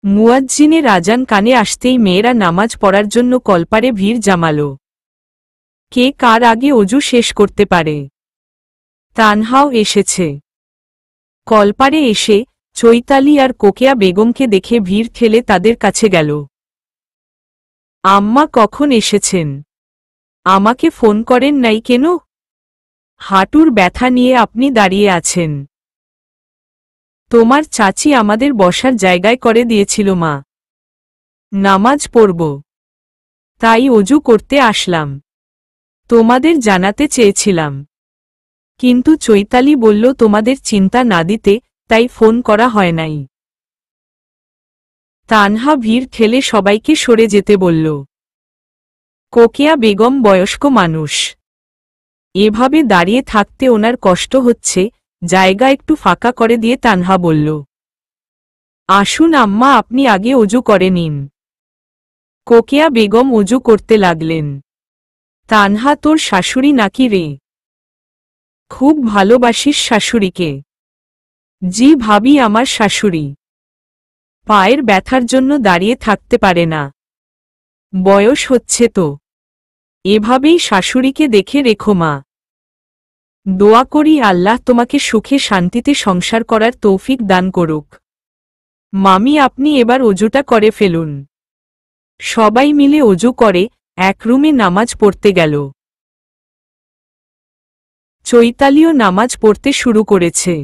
মুয়াজ্জিনের আজান কানে আসতেই মেয়েরা নামাজ পড়ার জন্য কলপারে ভিড় জমাল। কে কার আগে অজু শেষ করতে পারে। তানহাও এসেছে। কলপারে এসে চৈতালি আর কোকেয়া বেগমকে দেখে ভিড় ঠেলে তাদের কাছে গেল। আম্মা কখন এসেছেন? আমাকে ফোন করেন নাই কেন? হাঁটুর ব্যথা নিয়ে আপনি দাঁড়িয়ে আছেন। তোমার চাচি আমাদের বসার জায়গায় করে দিয়েছিল মা। নামাজ পড়ব, তাই অজু করতে আসলাম। তোমাদের জানাতে চেয়েছিলাম, কিন্তু চৈতালি বলল তোমাদের চিন্তা না দিতে, তাই ফোন করা হয় নাই। তানহা ভিড় ঠেলে সবাইকে সরে যেতে বলল। কোকেয়া বেগম বয়স্ক মানুষ, এভাবে দাঁড়িয়ে থাকতে ওনার কষ্ট হচ্ছে, জায়গা একটু ফাঁকা করে দিয়ে তানহা বলল, আসুন আম্মা, আপনি আগে অজু করে নিন। কোকেয়া বেগম অজু করতে লাগলেন। তানহা, তোর শাশুড়ি নাকি রে? খুব ভালোবাসিস শাশুড়িকে? জি ভাবি, আমার শাশুড়ি পায়ের ব্যথার জন্য দাঁড়িয়ে থাকতে পারে না। বয়স হচ্ছে তো, এভাবেই শাশুড়িকে দেখে রেখো মা। দোয়া করি আল্লাহ তোমাকে সুখে শান্তিতে সংসার করার তৌফিক দান করুক। মামি, আপনি এবার অজুটা করে ফেলুন। সবাই মিলে অজু করে এক রুমে নামাজ পড়তে গেল। চৈতালিও নামাজ পড়তে শুরু করেছে।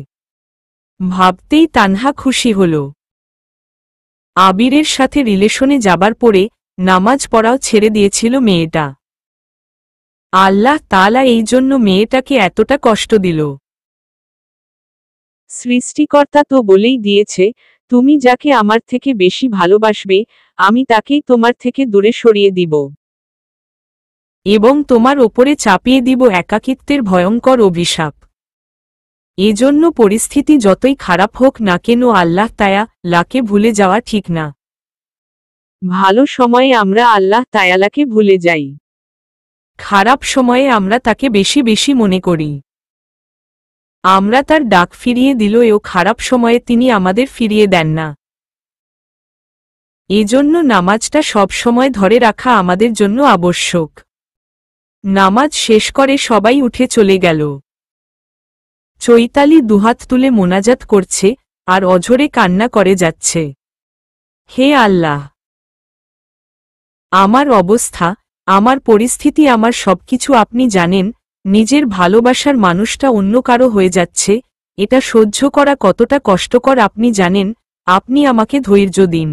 ভাবতেই তানহা খুশি হল। আবিরের সাথে রিলেশনে যাবার পরে নামাজ পড়াও ছেড়ে দিয়েছিল মেয়েটা। আল্লাহ তাআলা এই জন্য মেয়েটাকে এতটা কষ্ট দিল। সৃষ্টিকর্তা তো বলেই দিয়েছে, তুমি যাকে আমার থেকে বেশি ভালোবাসবে, আমি তাকেই তোমার থেকে দূরে সরিয়ে দিব এবং তোমার ওপরে চাপিয়ে দিব একাকিত্বের ভয়ঙ্কর অভিশাপ। এজন্য পরিস্থিতি যতই খারাপ হোক না কেন আল্লাহ তাআলাকে ভুলে যাওয়া ঠিক না। ভালো সময়ে আমরা আল্লাহ তাআলাকে ভুলে যাই, খারাপ সময়ে আমরা তাকে বেশি বেশি মনে করি। আমরা তার ডাক ফিরিয়ে দিলেও খারাপ সময়ে তিনি আমাদের ফিরিয়ে দেন না। এজন্য নামাজটা সব সময় ধরে রাখা আমাদের জন্য আবশ্যক। নামাজ শেষ করে সবাই উঠে চলে গেল। চৈতালি দুহাত তুলে মোনাজাত করছে আর অঝরে কান্না করে যাচ্ছে। হে আল্লাহ, আমার অবস্থা, আমার পরিস্থিতি, আমার সবকিছু আপনি জানেন। নিজের ভালোবাসার মানুষটা অন্য কারো হয়ে যাচ্ছে, এটা সহ্য করা কতটা কষ্টকর আপনি জানেন। আপনি আমাকে ধৈর্য দিন,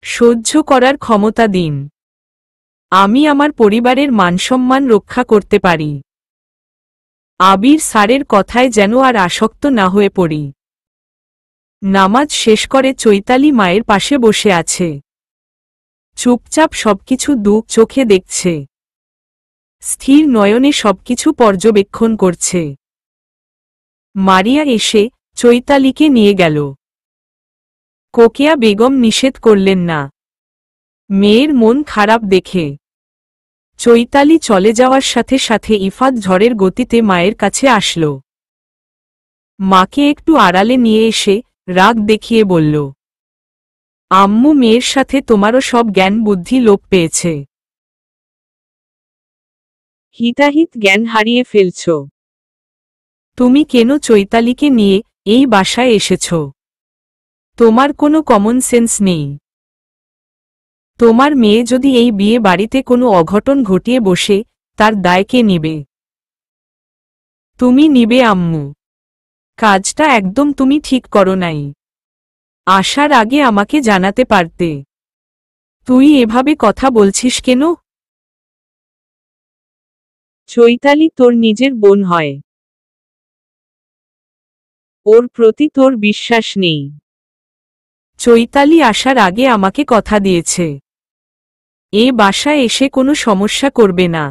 সহ্য করার ক্ষমতা দিন। আমি আমার পরিবারের মানসম্মান রক্ষা করতে পারি। আবির স্যারের কথায় যেন আর আসক্ত না হয়ে পড়ি। নামাজ শেষ করে চৈতালি মায়ের পাশে বসে আছে। চুপচাপ সবকিছু দুঃখ চোখে দেখছে, স্থির নয়নে সবকিছু পর্যবেক্ষণ করছে। মারিয়া এসে চৈতালিকে নিয়ে গেল। কোকেয়া বেগম নিষেধ করলেন না, মেয়ের মন খারাপ দেখে। চৈতালি চলে যাওয়ার সাথে সাথে ইফাত ঝড়ের গতিতে মায়ের কাছে আসল। মাকে একটু আড়ালে নিয়ে এসে রাগ দেখিয়ে বলল, আম্মু, মেয়ের সাথে তোমারও সব জ্ঞান বুদ্ধি লোপ পেয়েছে। হিতাহিত জ্ঞান হারিয়ে ফেলছ। তুমি কেন চৈতালিকে নিয়ে এই বাসায় এসেছ? তোমার কোনো কমন সেন্স নেই। তোমার মেয়ে যদি এই বিয়ে বাড়িতে কোনো অঘটন ঘটিয়ে বসে, তার দায় কে নিবে? তুমি নিবে আম্মু। কাজটা একদম তুমি ঠিক করো নাই। আসার আগে আমাকে জানাতে পারতে। তুই এভাবে কথা বলছিস কেন? চৈতালি তোর নিজের বোন হয়, ওর প্রতি তোর বিশ্বাস নেই। চৈতালি আসার আগে আমাকে কথা দিয়েছে, এ বাসায় এসে কোনো সমস্যা করবে না।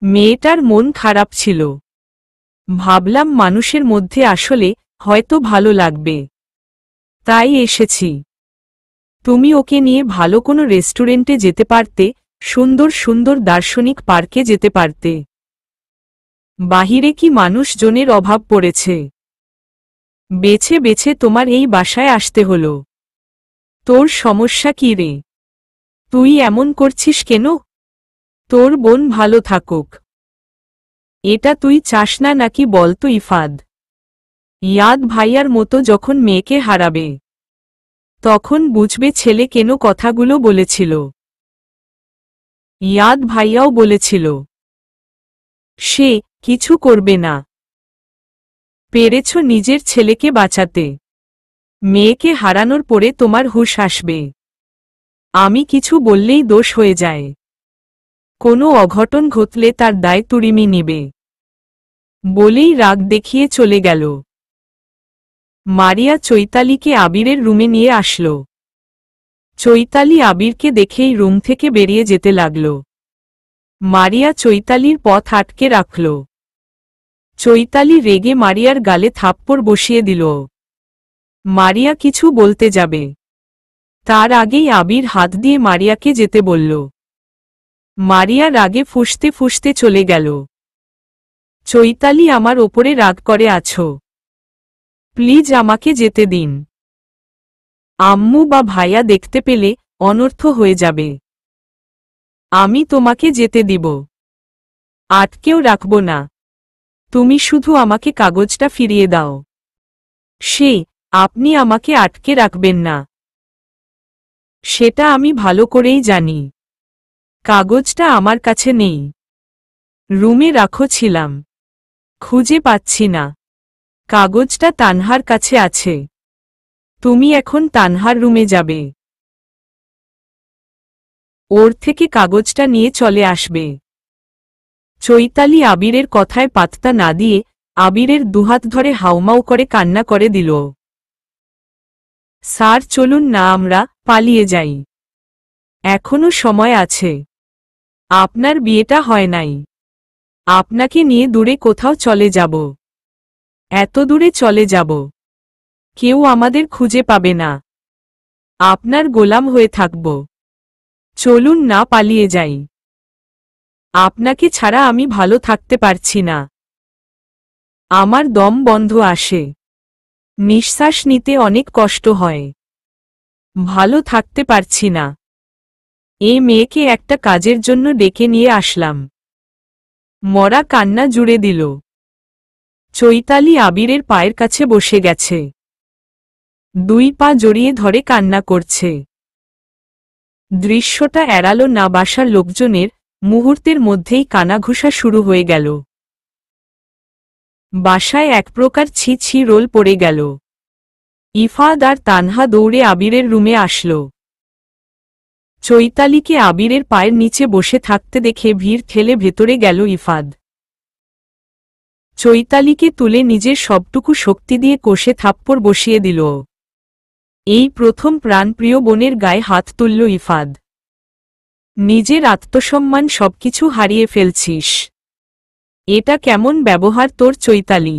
মেয়েটার মন খারাপ ছিল, ভাবলাম মানুষের মধ্যে আসলে হয়তো ভালো লাগবে, তাই এসেছি। তুমি ওকে নিয়ে ভালো কোনো রেস্টুরেন্টে যেতে পারতে, সুন্দর সুন্দর দার্শনিক পার্কে যেতে পারতে। বাহিরে কি মানুষজনের অভাব পড়েছে? বেছে বেছে তোমার এই বাসায় আসতে হলো। তোর সমস্যা কি রে? তুই এমন করছিস কেন? তোর বোন ভালো থাকুক, এটা তুই চাস না নাকি বলতো ইফাদ? ইয়াদ ভাইয়ার মতো যখন মেয়েকে হারাবে তখন বুঝবে ছেলে কেন কথাগুলো বলেছিল। ইয়াদ ভাইয়াও বলেছিল সে কিছু করবে না। পেরেছ নিজের ছেলেকে বাঁচাতে, মেয়েকে হারানোর পরে তোমার হুঁশ আসবে। আমি কিছু বললেই দোষ হয়ে যায়, কোনো অঘটন ঘটলে তার দায় তুরিমি নিবে বলেই রাগ দেখিয়ে চলে গেল। মারিয়া চৈতালিকে আবিরের রুমে নিয়ে আসল। চৈতালি আবিরকে দেখেই রুম থেকে বেরিয়ে যেতে লাগল। মারিয়া চৈতালির পথ আটকে রাখল। চৈতালি রেগে মারিয়ার গালে থাপ্পড় বসিয়ে দিল। মারিয়া কিছু বলতে যাবে, তার আগেই আবির হাত দিয়ে মারিয়াকে যেতে বলল। মারিয়া রাগে ফুঁসতে ফুঁসতে চলে গেল। চৈতালি, আমার ওপরে রাগ করে আছো? প্লিজ আমাকে যেতে দিন। আম্মু বা ভাইয়া দেখতে পেলে অনর্থ হয়ে যাবে। আমি তোমাকে যেতে দিব, আটকেও রাখব না। তুমি শুধু আমাকে কাগজটা ফিরিয়ে দাও। সে আপনি আমাকে আটকে রাখবেন না, সেটা আমি ভালো করেই জানি। কাগজটা আমার কাছে নেই, রুমে রাখো ছিলাম, খুঁজে পাচ্ছি না। কাগজটা তানহার কাছে আছে, তুমি এখন তানহার রুমে যাবে, ওর থেকে কাগজটা নিয়ে চলে আসবে। চৈতালি আবিরের কথায় পাত্তা না দিয়ে আবিরের দুহাত ধরে হাউমাউ করে কান্না করে দিল। স্যার চলুন না, আমরা পালিয়ে যাই, এখনো সময় আছে। আপনার বিয়েটা হয় নাই, আপনাকে নিয়ে দূরে কোথাও চলে যাব। এত দূরে চলে যাব, কেউ আমাদের খুঁজে পাবে না, আপনার গোলাম হয়ে থাকব। চলুন না, পালিয়ে যাই। আপনাকে ছাড়া আমি ভালো থাকতে পারছি না, আমার দম বন্ধ আসে, নিঃশ্বাস নিতে অনেক কষ্ট হয়, ভালো থাকতে পারছি না। এই মেয়েকে একটা কাজের জন্য ডেকে নিয়ে আসলাম। মরা কান্না জুড়ে দিল। চৈতালি আবিরের পায়ের কাছে বসে গেছে, দুই পা জড়িয়ে ধরে কান্না করছে। দৃশ্যটা এড়ালো না বাসার লোকজনের, মুহূর্তের মধ্যেই কানাঘুষা শুরু হয়ে গেল। বাসায় এক প্রকার ছি ছি রোল পড়ে গেল। ইফাদ আর তানহা দৌড়ে আবিরের রুমে আসল। চৈতালিকে আবিরের পায়ের নিচে বসে থাকতে দেখে ভিড় ঠেলে ভেতরে গেল ইফাদ। চৈতালিকে তুলে নিজের সবটুকু শক্তি দিয়ে কষে থাপ্পড় বসিয়ে দিল। এই প্রথম প্রাণপ্রিয় বোনের গায়ে হাত তুলল ইফাদ। নিজের আত্মসম্মান সবকিছু হারিয়ে ফেলছিস, এটা কেমন ব্যবহার তোর চৈতালি?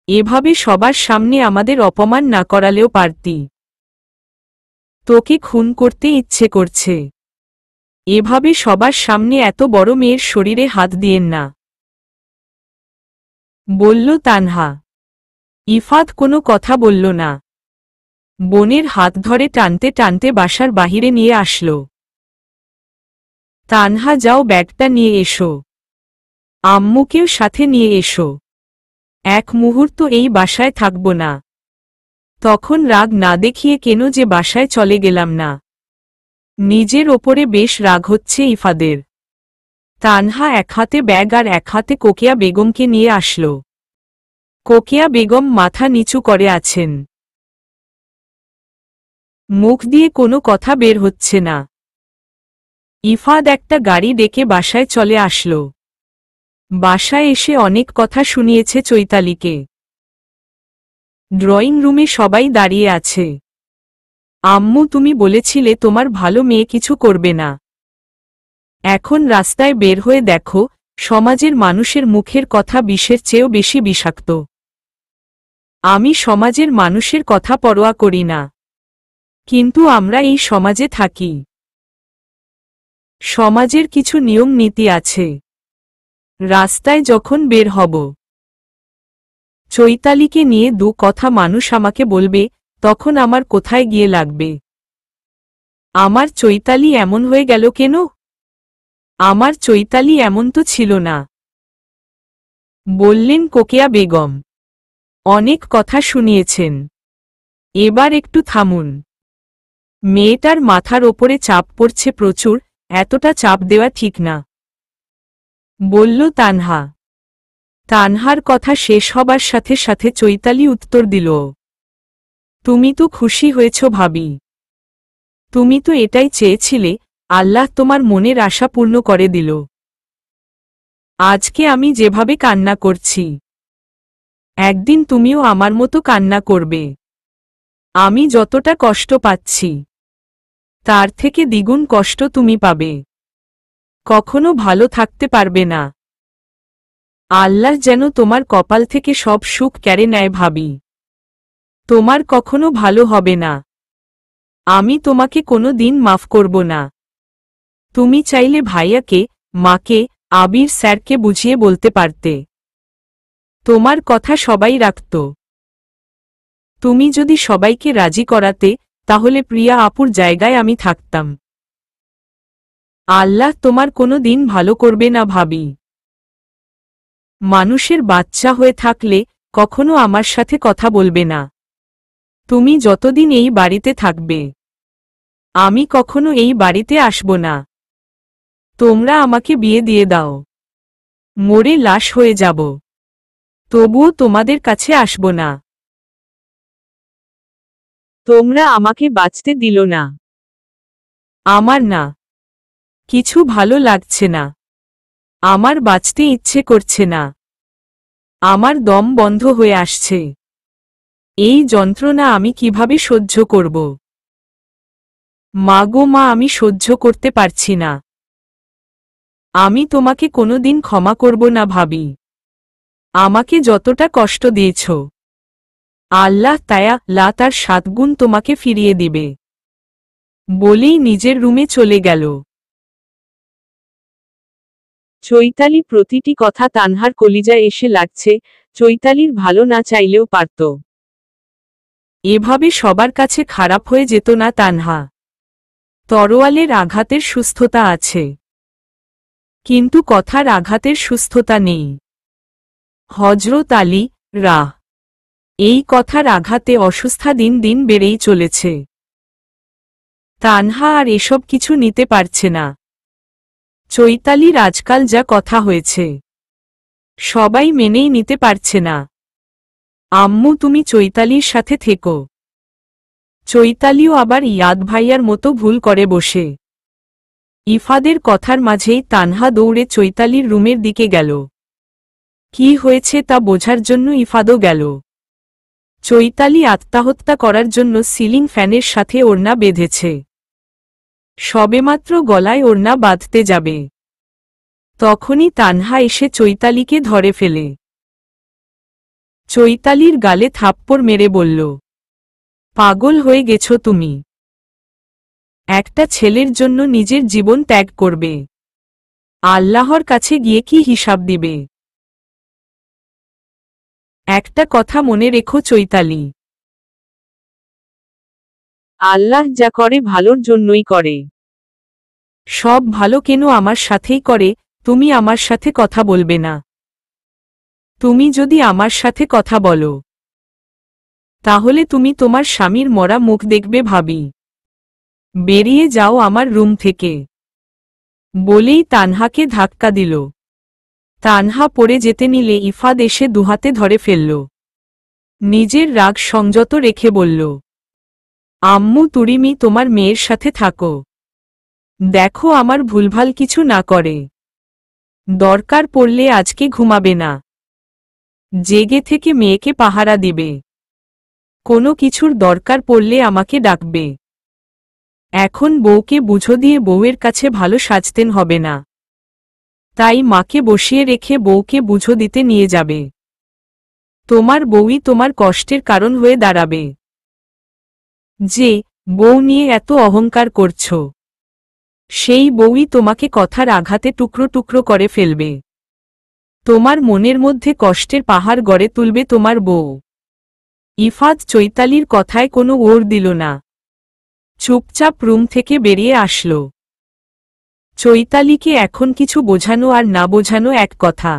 এভাবে সবার সামনে আমাদের অপমান না করালেও পারতি। তোকে খুন করতে ইচ্ছে করছে, এভাবে সবার সামনে এত বড় মেয়ের শরীরে হাত দিয়েন না, বলল তানহা। ইফাদ কোনো কথা বলল না, বোনের হাত ধরে টানতে টানতে বাসার বাহিরে নিয়ে আসল। তানহা, যাও ব্যাগটা নিয়ে এসো, আম্মুকেও সাথে নিয়ে এসো, এক মুহূর্ত এই বাসায় থাকব না। তখন রাগ না দেখিয়ে কেন যে বাসায় চলে গেলাম না। নিজের ওপরে বেশ রাগ হচ্ছে ইফাদের। তানহা এক হাতে ব্যাগ আর এক হাতে কোকিয়া বেগমকে নিয়ে আসল। কোকিয়া বেগম মাথা নিচু করে আছেন, মুখ দিয়ে কোনো কথা বের হচ্ছে না। ইফাদ একটা গাড়ি ডেকে বাসায় চলে আসল। বাসায় এসে অনেক কথা শুনিয়েছে চৈতালিকে। ড্রয়িং রুমে সবাই দাঁড়িয়ে আছে। আম্মু, তুমি বলেছিলে তোমার ভালো মেয়ে কিছু করবে না, এখন রাস্তায় বের হয়ে দেখো সমাজের মানুষের মুখের কথা বিষের চেয়েও বেশি বিষাক্ত। আমি সমাজের মানুষের কথা পরোয়া করি না, কিন্তু আমরা এই সমাজে থাকি, সমাজের কিছু নিয়ম নীতি আছে। রাস্তায় যখন বের হব, চৈতালিকে নিয়ে দু কথা মানুষ আমাকে বলবে, তখন আমার কোথায় গিয়ে লাগবে। আমার চৈতালি এমন হয়ে গেল কেন? আমার চৈতালি এমন তো ছিল না, বললেন কোকেয়া বেগম। অনেক কথা শুনিয়েছেন, এবার একটু থামুন। মেয়েটার মাথার ওপরে চাপ পড়ছে প্রচুর, এতটা চাপ দেওয়া ঠিক না, বলল তানহা। তানহার কথা শেষ হবার সাথে সাথে চৈতালি উত্তর দিল, তুমি তো খুশি হয়েছ ভাবি। তুমি তো এটাই চেয়েছিলে, আল্লাহ তোমার মনের আশা পূর্ণ করে দিল। আজকে আমি যেভাবে কান্না করছি, একদিন তুমিও আমার মতো কান্না করবে। আমি যতটা কষ্ট পাচ্ছি, তার থেকে দ্বিগুণ কষ্ট তুমি পাবে। কখনো ভালো থাকতে পারবে না। আল্লাহ যেন তোমার কপাল থেকে সব সুখ কেড়ে নেয় ভাবি। তোমার কখনো ভালো হবে না। আমি তোমাকে কোনো দিন মাফ করব না। তুমি চাইলে ভাইয়াকে, মাকে, আবির স্যারকে বুঝিয়ে বলতে পারতে। তোমার কথা সবাই রাখত। তুমি যদি সবাইকে রাজি করাতে, তাহলে প্রিয়া আপুর জায়গায় আমি থাকতাম। আল্লাহ তোমার কোনো দিন ভালো করবে না ভাবি। মানুষের বাচ্চা হয়ে থাকলে কখনো আমার সাথে কথা বলবে না। তুমি যতদিন এই বাড়িতে থাকবে, আমি কখনো এই বাড়িতে আসব না। তোমরা আমাকে বিয়ে দিয়ে দাও, মরে লাশ হয়ে যাব, তবুও তোমাদের কাছে আসব না। তোমরা আমাকে বাঁচতে দিল না। আমার না, কিছু ভালো লাগছে না। আমার বাঁচতে ইচ্ছে করছে না। আমার দম বন্ধ হয়ে আসছে। এই যন্ত্রণা আমি কিভাবে সহ্য করব? মা গো মা, আমি সহ্য করতে পারছি না। আমি তোমাকে কোনোদিন ক্ষমা করব না ভাবি। আমাকে যতটা কষ্ট দিয়েছ, আল্লাহ তাআলা তার 7 গুণ তোমাকে ফিরিয়ে দিবে, বলেই নিজের রুমে চলে গেল। চৈতালি প্রতিটি কথা তানহার কলিজায় এসে লাগছে। চৈতালির ভালো না চাইলেও পারত। এভাবে সবার কাছে খারাপ হয়ে যেত না তানহা। তরোয়ালের আঘাতের সুস্থতা আছে, কিন্তু কথার আঘাতের সুস্থতা নেই। হযরত আলী রাহ, এই কথার আঘাতে অসুস্থতা দিন দিন বেড়েই চলেছে। তানহা আর এসব কিছু নিতে পারছে না। চৈতালির আজকাল যা কথা হয়েছে, সবাই মেনেই নিতে পারছে না। আম্মু তুমি চৈতালির সাথে থেকো। চৈতালিও আবার ইয়াদ ভাইয়ার মতো ভুল করে বসে। ইফাদের কথার মাঝেই তানহা দৌড়ে চৈতালির রুমের দিকে গেল। কি হয়েছে তা বোঝার জন্য ইফাদও গেল। চৈতালি আত্মহত্যা করার জন্য সিলিং ফ্যানের সাথে ওড়না বেঁধেছে। সবেমাত্র গলায় ওড়না বাঁধতে যাবে, তখনই তানহা এসে চৈতালিকে ধরে ফেলে। চৈতালির গালে থাপ্পড় মেরে বলল, পাগল হয়ে গেছো তুমি? একটা ছেলের জন্য নিজের জীবন ত্যাগ করবে? আল্লাহর কাছে গিয়ে কি হিসাব দিবে? একটা কথা মনে রেখো চৈতালি, আল্লাহ যা করে ভালোর জন্যই করে। সব ভালো কেন আমার সাথেই করে। তুমি আমার সাথে কথা বলবে না? তুমি যদি আমার সাথে কথা বলো, তাহলে তুমি তোমার স্বামীর মরা মুখ দেখবে ভাবি। বেরিয়ে যাও আমার রুম থেকে, বলেই তানহাকে ধাক্কা দিল। তানহা পড়ে যেতে নিলে ইফাদ এসে দুহাতে ধরে ফেলল। নিজের রাগ সংযত রেখে বলল, আম্মু তুরিমি তোমার মেয়ের সাথে থাকো। দেখো আমার ভুলভাল কিছু না করে। দরকার পড়লে আজকে ঘুমাবে না, জেগে থেকে মেয়েকে পাহারা দিবে। কোনো কিছুর দরকার পড়লে আমাকে ডাকবে। এখন বউকে বুঝো দিয়ে বউয়ের কাছে ভালো সাজতেন হবে না। তাই মাকে বসিয়ে রেখে বউকে বুঝো দিতে নিয়ে যাবে। তোমার বউই তোমার কষ্টের কারণ হয়ে দাঁড়াবে। যে বউ নিয়ে এত অহংকার করছো, সেই বউই তোমাকে কথার আঘাতে টুকরো টুকরো করে ফেলবে। তোমার মনের মধ্যে কষ্টের পাহাড় গড়ে তুলবে তোমার বউ। ইফাদ চৈতালির কথায় কোনো ওড় দিল না। চুপচাপ রুম থেকে বেরিয়ে আসল। চৈতালিকে এখন কিছু বোঝানো আর না বোঝানো এক কথা।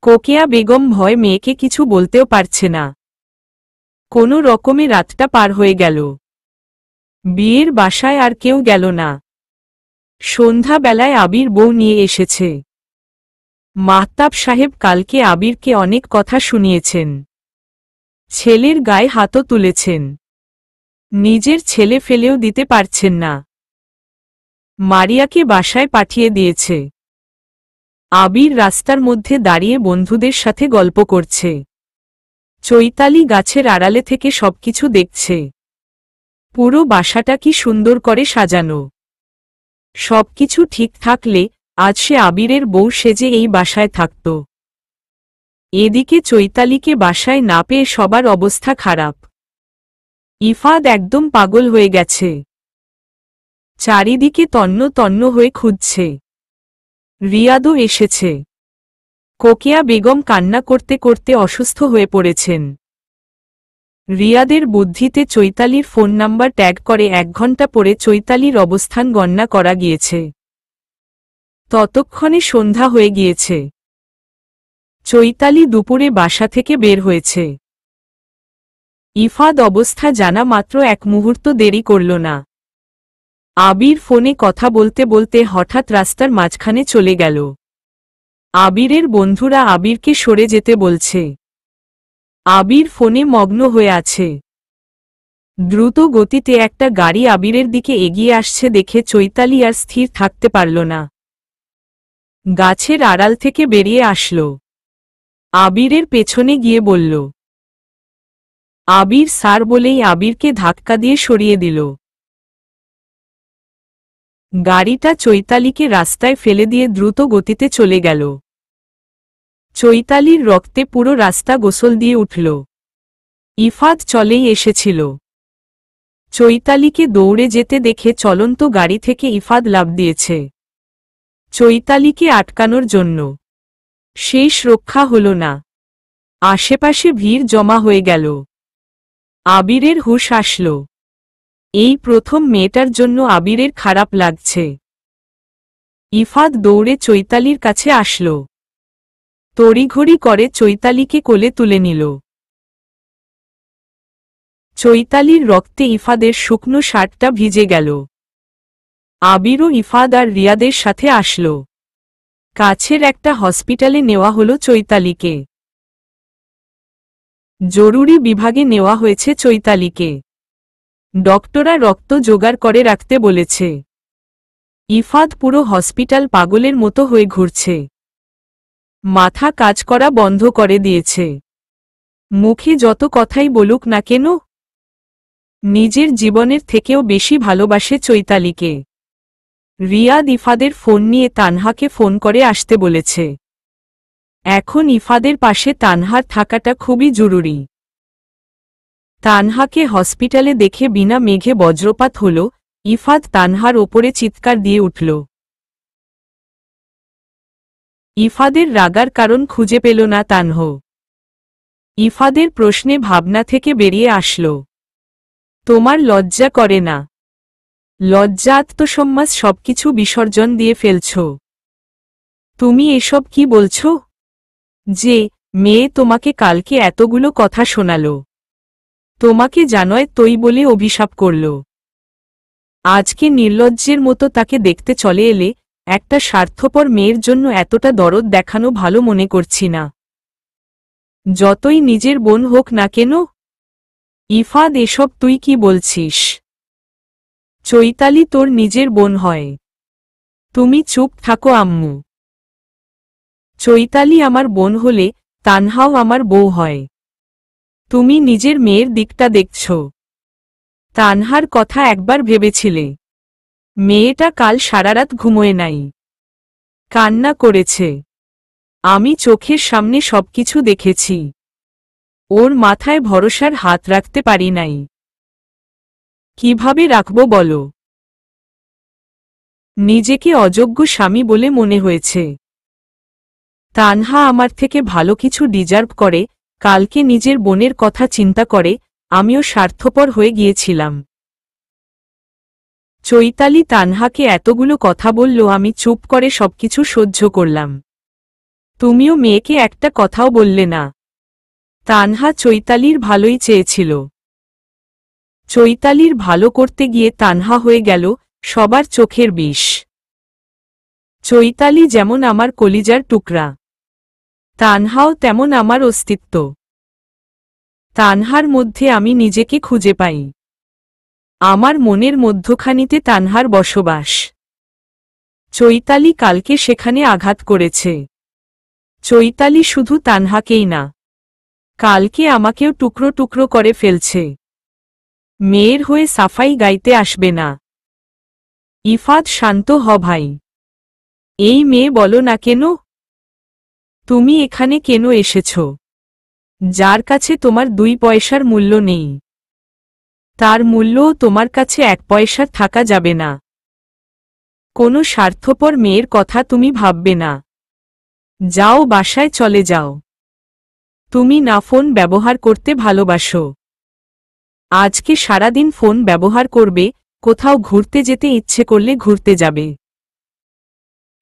কোকেয়া বেগম ভয় মেয়েকে কিছু বলতেও পারছে না। কোনো রকমে রাতটা পার হয়ে গেল। বিয়ের বাসায় আর কেউ গেল না। সন্ধ্যাবেলায় আবির বউ নিয়ে এসেছে। মাহতাব সাহেব কালকে আবিরকে অনেক কথা শুনিয়েছেন। ছেলের গায়ে হাতও তুলেছেন। নিজের ছেলে ফেলেও দিতে পারছেন না। মারিয়াকে বাসায় পাঠিয়ে দিয়েছে। আবির রাস্তার মধ্যে দাঁড়িয়ে বন্ধুদের সাথে গল্প করছে। চৈতালি গাছের আড়ালে থেকে সবকিছু দেখছে। পুরো বাসাটা কি সুন্দর করে সাজানো। সবকিছু ঠিক থাকলে আজ সে আবিরের বউ সেজে এই বাসায় থাকত। এদিকে চৈতালিকে বাসায় না পেয়ে সবার অবস্থা খারাপ। ইফাদ একদম পাগল হয়ে গেছে। চারিদিকে তন্ন তন্ন হয়ে খুঁজছে। রিয়াদও এসেছে। কোকেয়া বেগম কান্না করতে করতে অসুস্থ হয়ে পড়েছেন। রিয়াদের বুদ্ধিতে চৈতালির ফোন নাম্বার ট্যাগ করে 1 ঘণ্টা পরে চৈতালির অবস্থান গণনা করা গিয়েছে। ততক্ষণে সন্ধ্যা হয়ে গিয়েছে। চৈতালি দুপুরে বাসা থেকে বের হয়েছে। ইফাদ অবস্থা জানা মাত্র 1 মুহূর্ত দেরি করল না। আবির ফোনে কথা বলতে বলতে হঠাৎ রাস্তার মাঝখানে চলে গেল। আবিরের বন্ধুরা আবিরকে সরে যেতে বলছে। আবির ফোনে মগ্ন হয়ে আছে। দ্রুত গতিতে একটা গাড়ি আবিরের দিকে এগিয়ে আসছে দেখে চৈতালি আর স্থির থাকতে পারল না। গাছের আড়াল থেকে বেরিয়ে আসল। আবিরের পেছনে গিয়ে বলল, আবির স্যার বলেই আবিরকে ধাক্কা দিয়ে সরিয়ে দিল। গাড়িটা চৈতালিকে রাস্তায় ফেলে দিয়ে দ্রুত গতিতে চলে গেল। চৈতালির রক্তে পুরো রাস্তা গোসল দিয়ে উঠল। ইফাদ চলেই এসেছিল। চৈতালিকে দৌড়ে যেতে দেখে চলন্ত গাড়ি থেকে ইফাদ লাফ দিয়েছে চৈতালিকে আটকানোর জন্য। শেষ রক্ষা হল না। আশেপাশে ভিড় জমা হয়ে গেল। আবিরের হুঁশ আসল। এই প্রথম মেয়েটার জন্য আবিরের খারাপ লাগছে। ইফাদ দৌড়ে চৈতালির কাছে আসল। তড়িঘড়ি করে চৈতালিকে কোলে তুলে নিল। চৈতালির রক্তে ইফাদের শুকনো শার্টটা ভিজে গেল। আবিরও ইফাদ আর রিয়াদের সাথে আসল। কাছের একটা হসপিটালে নেওয়া হলো চৈতালিকে। জরুরি বিভাগে নেওয়া হয়েছে চৈতালিকে। ডক্টররা রক্ত জোগাড় করে রাখতে বলেছে। ইফাদ পুরো হসপিটাল পাগলের মতো হয়ে ঘুরছে। মাথা কাজ করা বন্ধ করে দিয়েছে। মুখে যত কথাই বলুক না কেন, নিজের জীবনের থেকেও বেশি ভালোবাসে চৈতালিকে। রিয়াদ ইফাদের ফোন নিয়ে তানহাকে ফোন করে আসতে বলেছে। এখন ইফাদের পাশে তানহার থাকাটা খুবই জরুরি। তানহাকে হসপিটালে দেখে বিনা মেঘে বজ্রপাত হল। ইফাদ তানহার ওপরে চিৎকার দিয়ে উঠল। ইফাদের রাগার কারণ খুঁজে পেল না তানহ। ইফাদের প্রশ্নে ভাবনা থেকে বেরিয়ে আসল। তোমার লজ্জা করে না? লজ্জা আত্মসম্মান সবকিছু বিসর্জন দিয়ে ফেলছ। তুমি এসব কি বলছ? যে মেয়ে তোমাকে কালকে এতগুলো কথা শোনাল, তোমাকে জানয় তৈ বলে অভিশাপ করল, আজকে নির্লজ্জের মতো তাকে দেখতে চলে এলে। একটা স্বার্থপর মেয়ের জন্য এতটা দরদ দেখানো ভালো মনে করছি না, যতই নিজের বোন হোক না কেন। ইফাদ এসব তুই কি বলছিস? চৈতালি তোর নিজের বোন হয়। তুমি চুপ থাকো আম্মু। চৈতালি আমার বোন হলে তানহাও আমার বউ হয়। তুমি নিজের মেয়ের দিকটা দেখছ। তানহার কথা একবার ভেবেছিলে? মেয়েটা কাল সারারাত ঘুমোয় নাই, কান্না করেছে। আমি চোখের সামনে সবকিছু দেখেছি। ওর মাথায় ভরসার হাত রাখতে পারি নাই। কিভাবে রাখব বলো? নিজেকে অযোগ্য স্বামী বলে মনে হয়েছে। তানহা আমার থেকে ভালো কিছু ডিজার্ভ করে। কালকে নিজের বোনের কথা চিন্তা করে আমিও স্বার্থপর হয়ে গিয়েছিলাম। চৈতালি তানহাকে এতগুলো কথা বলল, আমি চুপ করে সবকিছু সহ্য করলাম। তুমিও মেয়েকে একটা কথাও বললে না। তানহা চৈতালির ভালোই চেয়েছিল। চৈতালির ভালো করতে গিয়ে তানহা হয়ে গেল সবার চোখের বিষ। চৈতালি যেমন আমার কলিজার টুকরা, তানহাও তেমন আমার অস্তিত্ব। তানহার মধ্যে আমি নিজেকে খুঁজে পাই। আমার মনের মধ্যখানিতে তানহার বসবাস। চৈতালি কালকে সেখানে আঘাত করেছে। চৈতালি শুধু তানহাকেই না, কালকে আমাকেও টুকরো টুকরো করে ফেলছে। মেয়ের হয়ে সাফাই গাইতে আসবে না। ইফাত, শান্ত হ ভাই। এই মেয়ে বলো না কেন? তুমি এখানে কেন এসেছ? যার কাছে তোমার 2 পয়সার মূল্য নেই, তার মূল্যও তোমার কাছে 1 পয়সার থাকা যাবে না। কোনো স্বার্থপর মেয়ের কথা তুমি ভাববে না। যাও, বাসায় চলে যাও। তুমি না ফোন ব্যবহার করতে ভালোবাসো? আজকে সারাদিন ফোন ব্যবহার করবে, কোথাও ঘুরতে যেতে ইচ্ছে করলে ঘুরতে যাবে।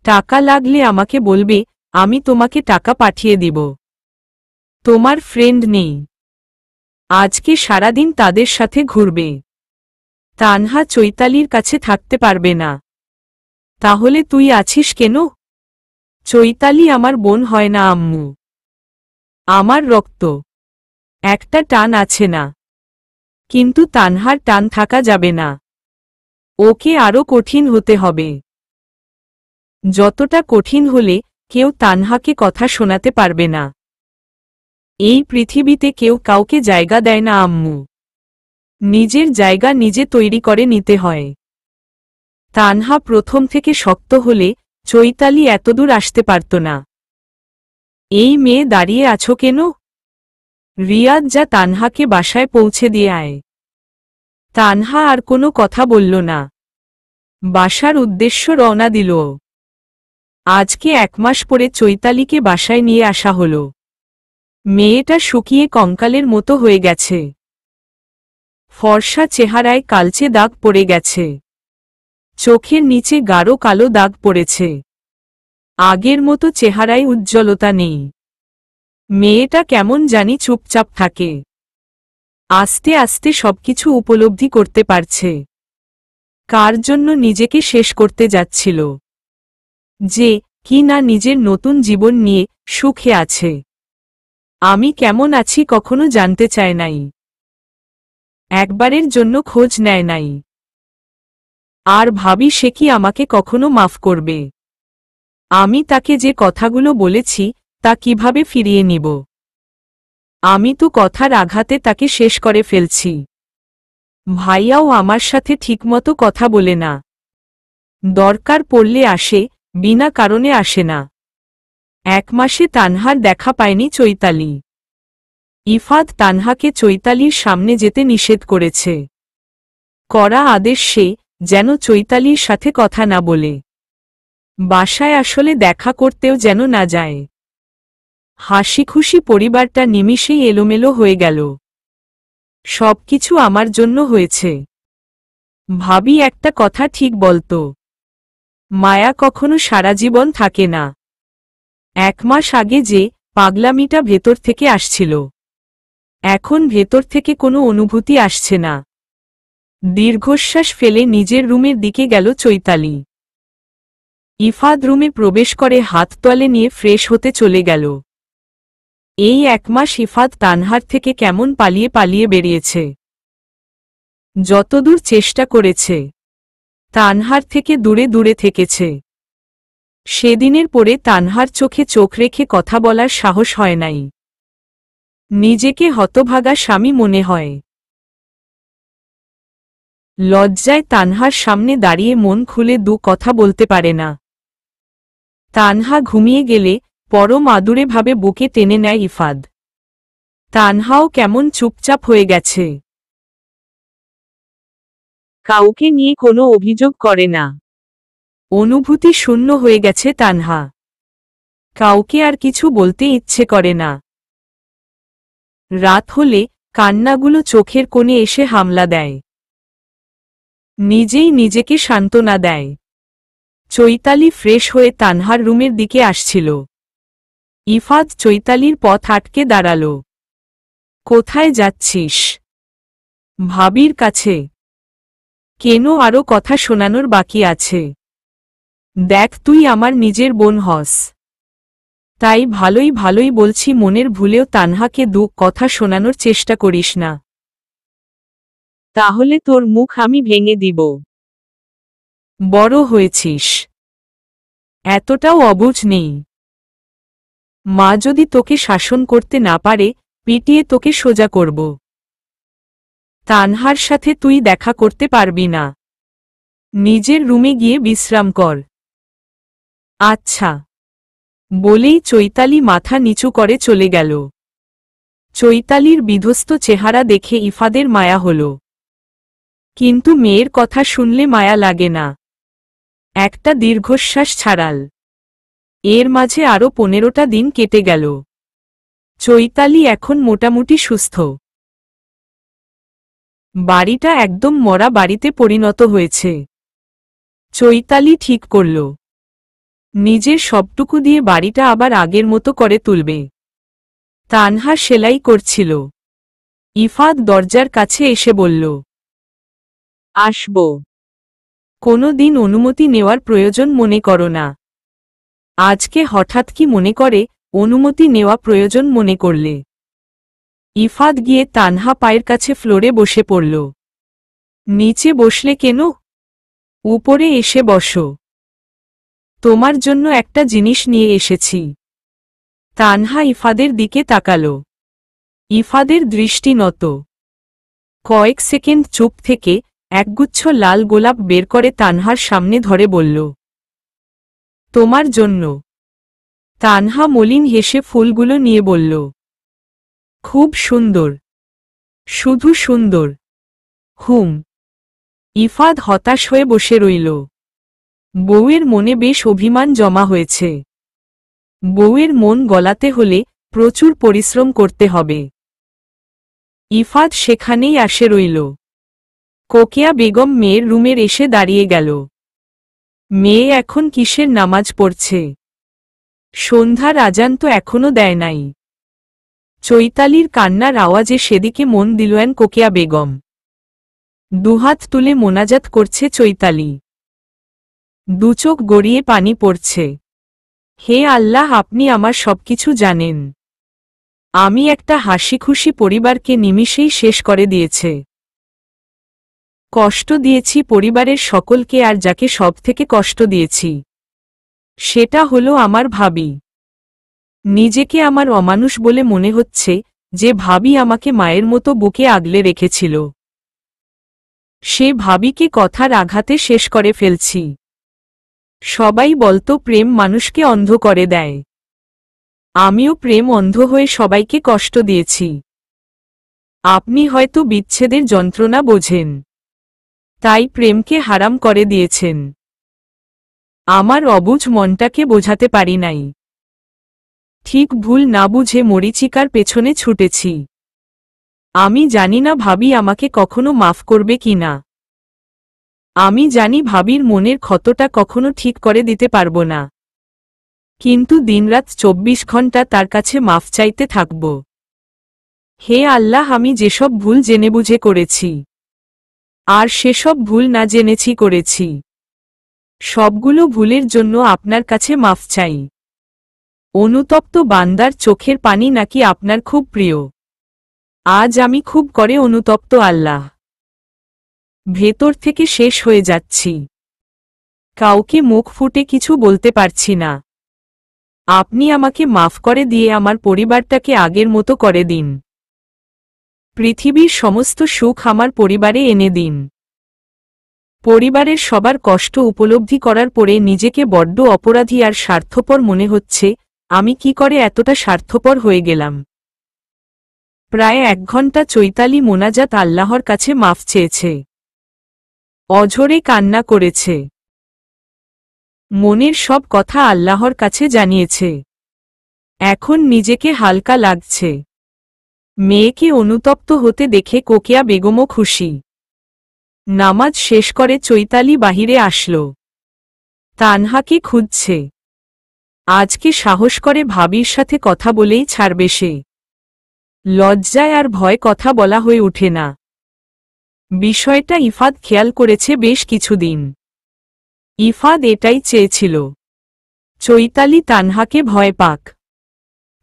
টাকা লাগলে আমাকে বলবে, আমি তোমাকে টাকা পাঠিয়ে দিব। তোমার ফ্রেন্ড নেই, আজকে সারাদিন তাদের সাথে ঘুরবে। তানহা চৈতালির কাছে থাকতে পারবে না। তাহলে তুই আছিস কেন? চৈতালি আমার বোন হয় না আম্মু, আমার রক্ত। একটা টান আছে না? কিন্তু তানহার টান থাকা যাবে না। ওকে আরো কঠিন হতে হবে। যতটা কঠিন হলে কেউ তানহাকে কথা শোনাতে পারবে না। এই পৃথিবীতে কেউ কাউকে জায়গা দেয় না আম্মু, নিজের জায়গা নিজে তৈরি করে নিতে হয়। তানহা প্রথম থেকে শক্ত হলে চৈতালি এতদূর আসতে পারত না। এই মেয়ে দাঁড়িয়ে আছো কেন? রিয়াদ, যা তানহাকে বাসায় পৌঁছে দিয়ে আয়। তানহা আর কোনো কথা বলল না। বাসার উদ্দেশ্য রওনা দিল। আজকে 1 মাস পরে চৈতালিকে বাসায় নিয়ে আসা হলো। মেয়েটা শুকিয়ে কঙ্কালের মতো হয়ে গেছে। ফর্সা চেহারায় কালচে দাগ পড়ে গেছে। চোখের নিচে গাঢ় কালো দাগ পড়েছে। আগের মতো চেহারায় উজ্জ্বলতা নেই। মেয়েটা কেমন জানি চুপচাপ থাকে। আস্তে আস্তে সবকিছু উপলব্ধি করতে পারছে। কার জন্য নিজেকে শেষ করতে যাচ্ছিল, যে কি না নিজের নতুন জীবন নিয়ে সুখে আছে। আমি কেমন আছি কখনো জানতে চায় নাই, একবারের জন্য খোঁজ নেয় নাই। আর ভাবি সে কি আমাকে কখনো মাফ করবে? আমি তাকে যে কথাগুলো বলেছি তা কিভাবে ফিরিয়ে নিব? আমি তো কথার আঘাতে তাকে শেষ করে ফেলছি। ভাইয়াও আমার সাথে ঠিকমতো কথা বলে না। দরকার পড়লে আসে, বিনা কারণে আসে না। 1 মাসে তানহার দেখা পায়নি চৈতালি। ইফাত তানহাকে চৈতালির সামনে যেতে নিষেধ করেছে। কড়া আদেশ সে যেন চৈতালির সাথে কথা না বলে, বাসায় আসলে দেখা করতেও যেন না যায়। হাসিখুশি পরিবারটা নিমিষেই এলোমেলো হয়ে গেল। সবকিছু আমার জন্য হয়েছে। ভাবি একটা কথা ঠিক বলতো, মায়া কখনো সারা জীবন থাকে না। 1 মাস আগে যে পাগলামিটা ভেতর থেকে আসছিল, এখন ভেতর থেকে কোনো অনুভূতি আসছে না। দীর্ঘশ্বাস ফেলে নিজের রুমের দিকে গেল চৈতালি। ইফাদ রুমে প্রবেশ করে হাত তোয়ালে নিয়ে ফ্রেশ হতে চলে গেল। এই 1 মাস ইফাদ তানহার থেকে কেমন পালিয়ে পালিয়ে বেরিয়েছে। যতদূর চেষ্টা করেছে, তানহার থেকে দূরে দূরে থেকেছে। সেদিনের পরে তানহার চোখে চোখ রেখে কথা বলার সাহস হয় নাই। নিজেকে হতভাগা স্বামী মনে হয়। লজ্জায় তানহার সামনে দাঁড়িয়ে মন খুলে 2 কথা বলতে পারে না। তানহা ঘুমিয়ে গেলে পরম আদুরে ভাবে বুকে টেনে নেয় ইফাদ। তানহাও কেমন চুপচাপ হয়ে গেছে। কাউকে নিয়ে কোনো অভিযোগ করে না। অনুভূতি শূন্য হয়ে গেছে তানহা। কাউকে আর কিছু বলতে ইচ্ছে করে না। রাত হলে কান্নাগুলো চোখের কোণে এসে হামলা দেয়। নিজেই নিজেকে সান্ত্বনা দেয়। চৈতালি ফ্রেশ হয়ে তানহার রুমের দিকে আসছিল। ইফাদ চৈতালির পথ আটকে দাঁড়াল। কোথায় যাচ্ছিস? ভাবির কাছে। কেন? আরও কথা শোনানোর বাকি আছে। দেখ, তুই আমার নিজের বোন হস। তাই ভালোই ভালোই বলছি, মনের ভুলেও তানহাকে কথা শোনানোর চেষ্টা করিস না। তাহলে তোর মুখ আমি ভেঙে দিব। বড় হয়েছিস, এতটাও অবুঝ নেই। মা যদি তোকে শাসন করতে না পারে, পিটিয়ে তোকে সোজা করব। তানহার সাথে তুই দেখা করতে পারবি না। নিজের রুমে গিয়ে বিশ্রাম কর। আচ্ছা, বলেই চৈতালি মাথা নিচু করে চলে গেল। চৈতালির বিধ্বস্ত চেহারা দেখে ইফাদের মায়া হল। কিন্তু মেয়ের কথা শুনলে মায়া লাগে না। একটা দীর্ঘশ্বাস ছাড়াল। এর মাঝে আরও 15টা দিন কেটে গেল। চৈতালি এখন মোটামুটি সুস্থ। বাড়িটা একদম মরা বাড়িতে পরিণত হয়েছে। চৈতালি ঠিক করল, নিজের সবটুকু দিয়ে বাড়িটা আবার আগের মতো করে তুলবে। তানহা সেলাই করছিল। ইফাদ দরজার কাছে এসে বলল, আসব। কোনো দিন অনুমতি নেওয়ার প্রয়োজন মনে করো না। আজকে হঠাৎ কি মনে করে অনুমতি নেওয়া প্রয়োজন মনে করলে? ইফাদ গিয়ে তানহা পায়ের কাছে ফ্লোরে বসে পড়ল। নিচে বসলে কেন? উপরে এসে বসো। তোমার জন্য একটা জিনিস নিয়ে এসেছি। তানহা ইফাদের দিকে তাকাল। ইফাদের দৃষ্টি নত। কয়েক সেকেন্ড চুপ থেকে একগুচ্ছ লাল গোলাপ বের করে তানহার সামনে ধরে বলল, তোমার জন্য। তানহা মলিন হেসে ফুলগুলো নিয়ে বলল, খুব সুন্দর। শুধু সুন্দর? হুম। ইফাদ হতাশ হয়ে বসে রইল। বউয়ের মনে বেশ অভিমান জমা হয়েছে। বউয়ের মন গলাতে হলে প্রচুর পরিশ্রম করতে হবে। ইফাদ সেখানেই আসে রইল। কোকিয়া বেগম মেয়ের রুমের এসে দাঁড়িয়ে গেল। মেয়ে এখন কিসের নামাজ পড়ছে? সন্ধ্যার আজান তো এখনো দেয় নাই। চৈতালির কান্নার আওয়াজে সেদিকে মন দিলেন কোকিয়া বেগম। দুহাত তুলে মোনাজাত করছে চৈতালি। দুচোখ গড়িয়ে পানি পড়ছে। হে আল্লাহ, আপনি আমার সবকিছু জানেন। আমি একটা হাসিখুশি পরিবারকে নিমিষেই শেষ করে দিয়েছে। কষ্ট দিয়েছি পরিবারের সকলকে, আর যাকে সবথেকে কষ্ট দিয়েছি সেটা হলো আমার ভাবি। নিজেকে আমার অমানুষ বলে মনে হচ্ছে যে ভাবি আমাকে মায়ের মতো বুকে আগলে রেখেছিল। সে ভাবিকে কথার আঘাতে শেষ করে ফেলছি। সবাই বলতো প্রেম মানুষকে অন্ধ করে দেয়। আমিও প্রেম অন্ধ হয়ে সবাইকে কষ্ট দিয়েছি। আপনি হয়তো বিচ্ছেদের যন্ত্রণা বোঝেন, তাই প্রেমকে হারাম করে দিয়েছেন। আমার অবুঝ মনটাকে বোঝাতে পারি নাই। ঠিক ভুল না বুঝে মরীচিকার পেছনে ছুটেছি। আমি জানি না ভাবি আমাকে কখনো মাফ করবে কি না। আমি জানি ভাবির মনের ক্ষতটা কখনো ঠিক করে দিতে পারবো না। কিন্তু দিনরাত 24 ঘন্টা তার কাছে মাফ চাইতে থাকব। হে আল্লাহ, আমি যেসব ভুল জেনে বুঝে করেছি, আর সেসব ভুল না জেনেছি করেছি, সবগুলো ভুলের জন্য আপনার কাছে মাফ চাই। অনুতপ্ত বান্দার চোখের পানি নাকি আপনার খুব প্রিয়। আজ আমি খুব করে অনুতপ্ত আল্লাহ। ভেতর থেকে শেষ হয়ে যাচ্ছি। কাউকে মুখ ফুটে কিছু বলতে পারছি না। আপনি আমাকে মাফ করে দিয়ে আমার পরিবারটাকে আগের মতো করে দিন। পৃথিবীর সমস্ত সুখ আমার পরিবারে এনে দিন। পরিবারের সবার কষ্ট উপলব্ধি করার পরে নিজেকে বড্ড অপরাধী আর স্বার্থপর মনে হচ্ছে। আমি কি করে এতটা স্বার্থপর হয়ে গেলাম? প্রায় 1 ঘন্টা চৈতালি মোনাজাত আল্লাহর কাছে মাফ চেয়েছে। অঝরে কান্না করেছে। মনের সব কথা আল্লাহর কাছে জানিয়েছে। এখন নিজেকে হালকা লাগছে। মেয়েকে অনুতপ্ত হতে দেখে কোকিয়া বেগমও খুশি। নামাজ শেষ করে চৈতালি বাহিরে আসল। তানহাকে খুঁজছে। আজকে সাহস করে ভাবির সাথে কথা বলেই ছাড়বে সে। লজ্জায় আর ভয় কথা বলা হয়ে ওঠে না। বিষয়টা ইফাদ খেয়াল করেছে বেশ কিছুদিন। ইফাদ এটাই চেয়েছিল, চৈতালি তানহাকে ভয় পাক।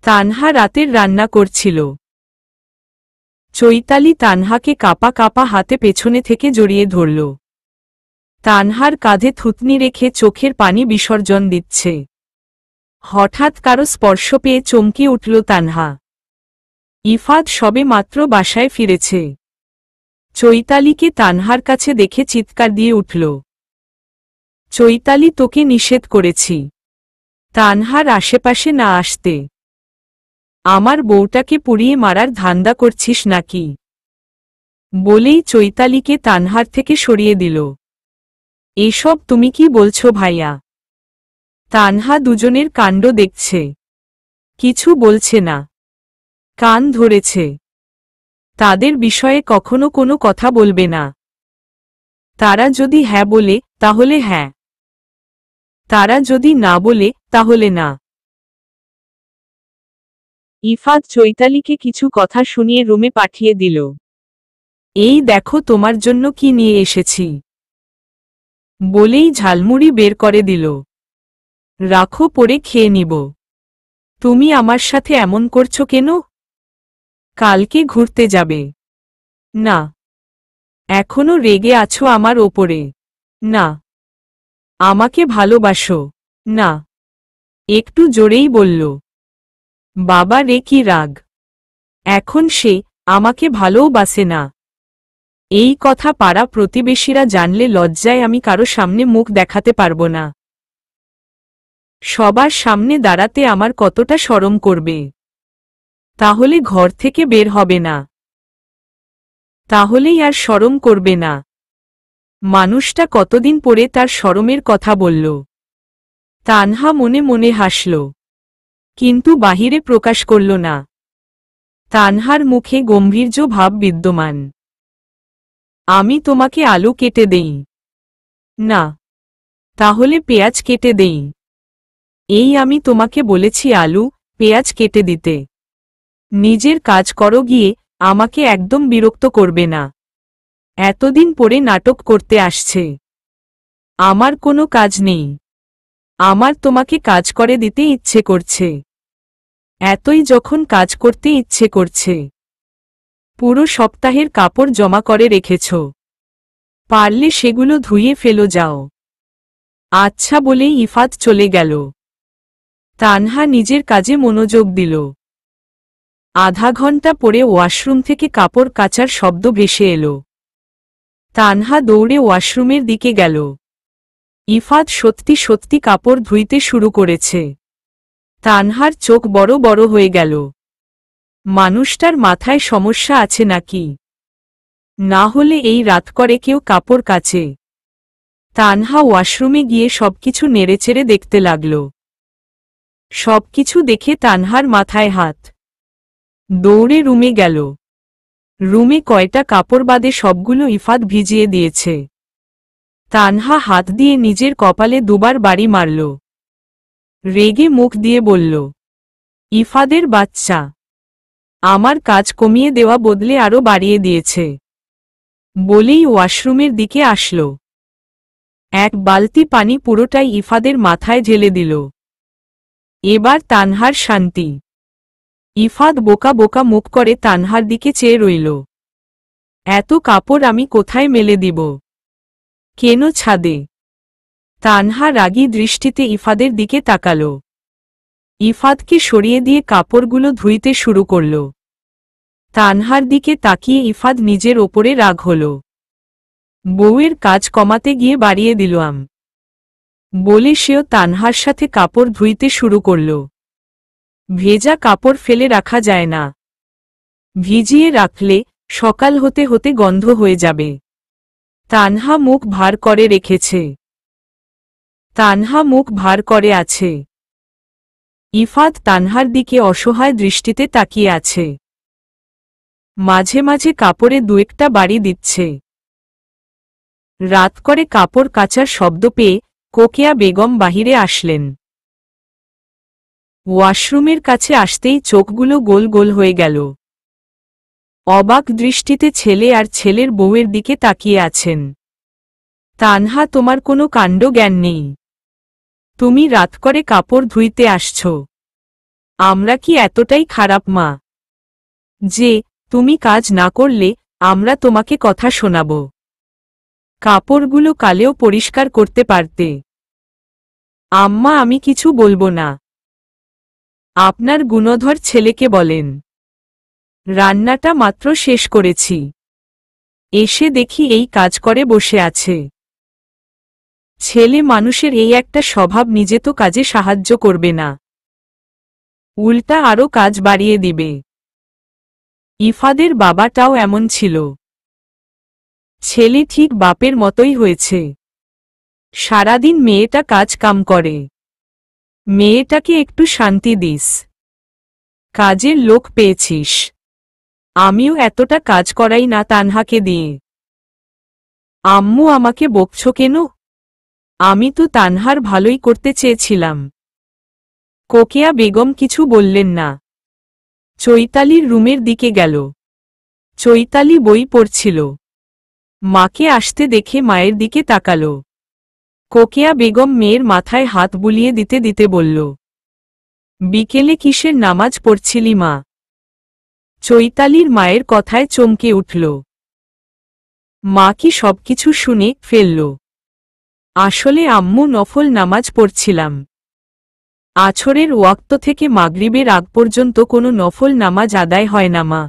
তানহা রাতের রান্না করছিল। চৈতালি তানহাকে কাপা কাপা হাতে পেছনে থেকে জড়িয়ে ধরল। তানহার কাঁধে থুতনি রেখে চোখের পানি বিসর্জন দিচ্ছে। হঠাৎ কারো স্পর্শ পেয়ে চমকে উঠল তানহা। ইফাদ সবে মাত্র বাসায় ফিরেছে। চৈতালিকে তানহার কাছে দেখে চিৎকার দিয়ে উঠল, চৈতালি, তোকে নিষেধ করেছি তানহার আশেপাশে না আসতে। আমার বউটাকে পুড়িয়ে মারার ধান্দা করছিস নাকি? বলেই চৈতালিকে তানহার থেকে সরিয়ে দিল। এসব তুমি কি বলছো ভাইয়া? তানহা দুজনের কাণ্ড দেখছে, কিছু বলছে না, কান ধরেছে। তাদের বিষয়ে কখনো কোনো কথা বলবে না। তারা যদি হ্যাঁ বলে তাহলে হ্যাঁ, তারা যদি না বলে তাহলে না। ইফাদ চৈতালিকে কিছু কথা শুনিয়ে রুমে পাঠিয়ে দিল। এই দেখো তোমার জন্য কি নিয়ে এসেছি, বলেই ঝালমুড়ি বের করে দিল। রাখো, পরে খেয়ে নিব। তুমি আমার সাথে এমন করছো কেন? কালকে ঘুরতে যাবে না? এখনো রেগে আছো আমার ওপরে? না। আমাকে ভালোবাসো না? একটু জোরেই বলল। বাবা রে, কি রাগ! এখন সে আমাকে ভালোবাসে না। এই কথা পাড়া প্রতিবেশীরা জানলে লজ্জায় আমি কারো সামনে মুখ দেখাতে পারবো না। সবার সামনে দাঁড়াতে আমার কতটা শরম করবে। তাহলে ঘর থেকে বের হবে না, তাহলেই আর শরম করবে না। মানুষটা কতদিন পরে তার শরমের কথা বলল। তানহা মনে মনে হাসল, কিন্তু বাহিরে প্রকাশ করল না। তানহার মুখে গম্ভীর্য ভাব বিদ্যমান। আমি তোমাকে আলু কেটে দেই না? তাহলে পেঁয়াজ কেটে দেই। এই আমি তোমাকে বলেছি আলু পেঁয়াজ কেটে দিতে। নিজের কাজ করো গিয়ে, আমাকে একদম বিরক্ত করবে না। এতদিন পরে নাটক করতে আসছে। আমার কোনো কাজ নেই, আমার তোমাকে কাজ করে দিতে ইচ্ছে করছে। এতই যখন কাজ করতে ইচ্ছে করছে, পুরো সপ্তাহের কাপড় জমা করে রেখেছ, পারলে সেগুলো ধুয়ে ফেলো যাও। আচ্ছা বলেই ইফাত চলে গেল। তানহা নিজের কাজে মনোযোগ দিল। আধা ঘন্টা পরে ওয়াশরুম থেকে কাপড় কাচার শব্দ ভেসে এলো। তানহা দৌড়ে ওয়াশরুমের দিকে গেল। ইফাত সত্যি সত্যি কাপড় ধুইতে শুরু করেছে। তানহার চোখ বড় বড় হয়ে গেল। মানুষটার মাথায় সমস্যা আছে নাকি? না হলে এই রাত করে কেউ কাপড় কাচে? তানহা ওয়াশরুমে গিয়ে সবকিছু নেড়েচেড়ে দেখতে লাগল। সবকিছু দেখে তানহার মাথায় হাত। দৌড়ে রুমে গেল। রুমে কয়টা কাপড় বাদে সবগুলো ইফাত ভিজিয়ে দিয়েছে। তানহা হাত দিয়ে নিজের কপালে দুবার বাড়ি মারল। রেগে মুখ দিয়ে বলল, ইফাদের বাচ্চা, আমার কাজ কমিয়ে দেওয়া বদলে আরো বাড়িয়ে দিয়েছে। বলেই ওয়াশরুমের দিকে আসল। এক বালতি পানি পুরোটাই ইফাদের মাথায় ঢেলে দিল। এবার তানহার শান্তি। ইফাদ বোকা বোকা মুখ করে তানহার দিকে চেয়ে রইল। এত কাপড় আমি কোথায় মেলে দিব? কেন ছাদে? তানহা রাগী দৃষ্টিতে ইফাদের দিকে তাকাল। ইফাদকে সরিয়ে দিয়ে কাপড়গুলো ধুইতে শুরু করল। তানহার দিকে তাকিয়ে ইফাদ নিজের ওপরে রাগ হল। বউয়ের কাজ কমাতে গিয়ে বাড়িয়ে দিলাম বলে সেও তানহার সাথে কাপড় ধুইতে শুরু করল। ভেজা কাপড় ফেলে রাখা যায় না, ভিজিয়ে রাখলে সকাল হতে হতে গন্ধ হয়ে যাবে। তানহা মুখ ভার করে রেখেছে। তানহা মুখ ভার করে আছে। ইফাত তানহার দিকে অসহায় দৃষ্টিতে তাকিয়ে আছে। মাঝে মাঝে কাপড়ে দু একটা বাড়ি দিচ্ছে। রাত করে কাপড় কাচার শব্দ পেয়ে কোকেয়া বেগম বাহিরে আসলেন। ওয়াশরুমের কাছে আসতেই চোখগুলো গোল গোল হয়ে গেল। অবাক দৃষ্টিতে ছেলে আর ছেলের বউয়ের দিকে তাকিয়ে আছেন। তানহা, তোমার কোনো কাণ্ড জ্ঞান নেই। তুমি রাত করে কাপড় ধুইতে আসছ? আমরা কি এতটাই খারাপ মা যে তুমি কাজ না করলে আমরা তোমাকে কথা শোনাব? কাপড়গুলো কালেও পরিষ্কার করতে পারতে। আম্মা, আমি কিছু বলবো না। আপনার গুণধর ছেলেকে বলেন। রান্নাটা মাত্র শেষ করেছি, এসে দেখি এই কাজ করে বসে আছে। ছেলে মানুষের এই একটা স্বভাব, নিজে তো কাজে সাহায্য করবে না, উল্টা আরও কাজ বাড়িয়ে দিবে। ইফাদের বাবাটাও এমন ছিল। ছেলে ঠিক বাপের মতোই হয়েছে। সারাদিন মেয়েটা কাজ কাম করে। মেয়েটাকে একটু শান্তি দিস। কাজের লোক পেয়েছিস। আমিও এতটা কাজ করাই না তানহাকে দিয়ে। আম্মু, আমাকে বকছ কেন? আমি তো তানহার ভালোই করতে চেয়েছিলাম। কোকেয়া বেগম কিছু বললেন না। চৈতালির রুমের দিকে গেল। চৈতালি বই পড়ছিল। মাকে আসতে দেখে মায়ের দিকে তাকাল। কোকেয়া বেগম মেয়ের মাথায় হাত বুলিয়ে দিতে দিতে বলল, বিকেলে কিসের নামাজ পড়ছিলি মা? চৈতালির মায়ের কথায় চমকে উঠল। মা কি সবকিছু শুনে ফেলল? আসলে আম্মু, নফল নামাজ পড়ছিলাম। আছরের ওয়াক্ত থেকে মাগরিবের আগ পর্যন্ত কোনো নফল নামাজ আদায় হয় না মা।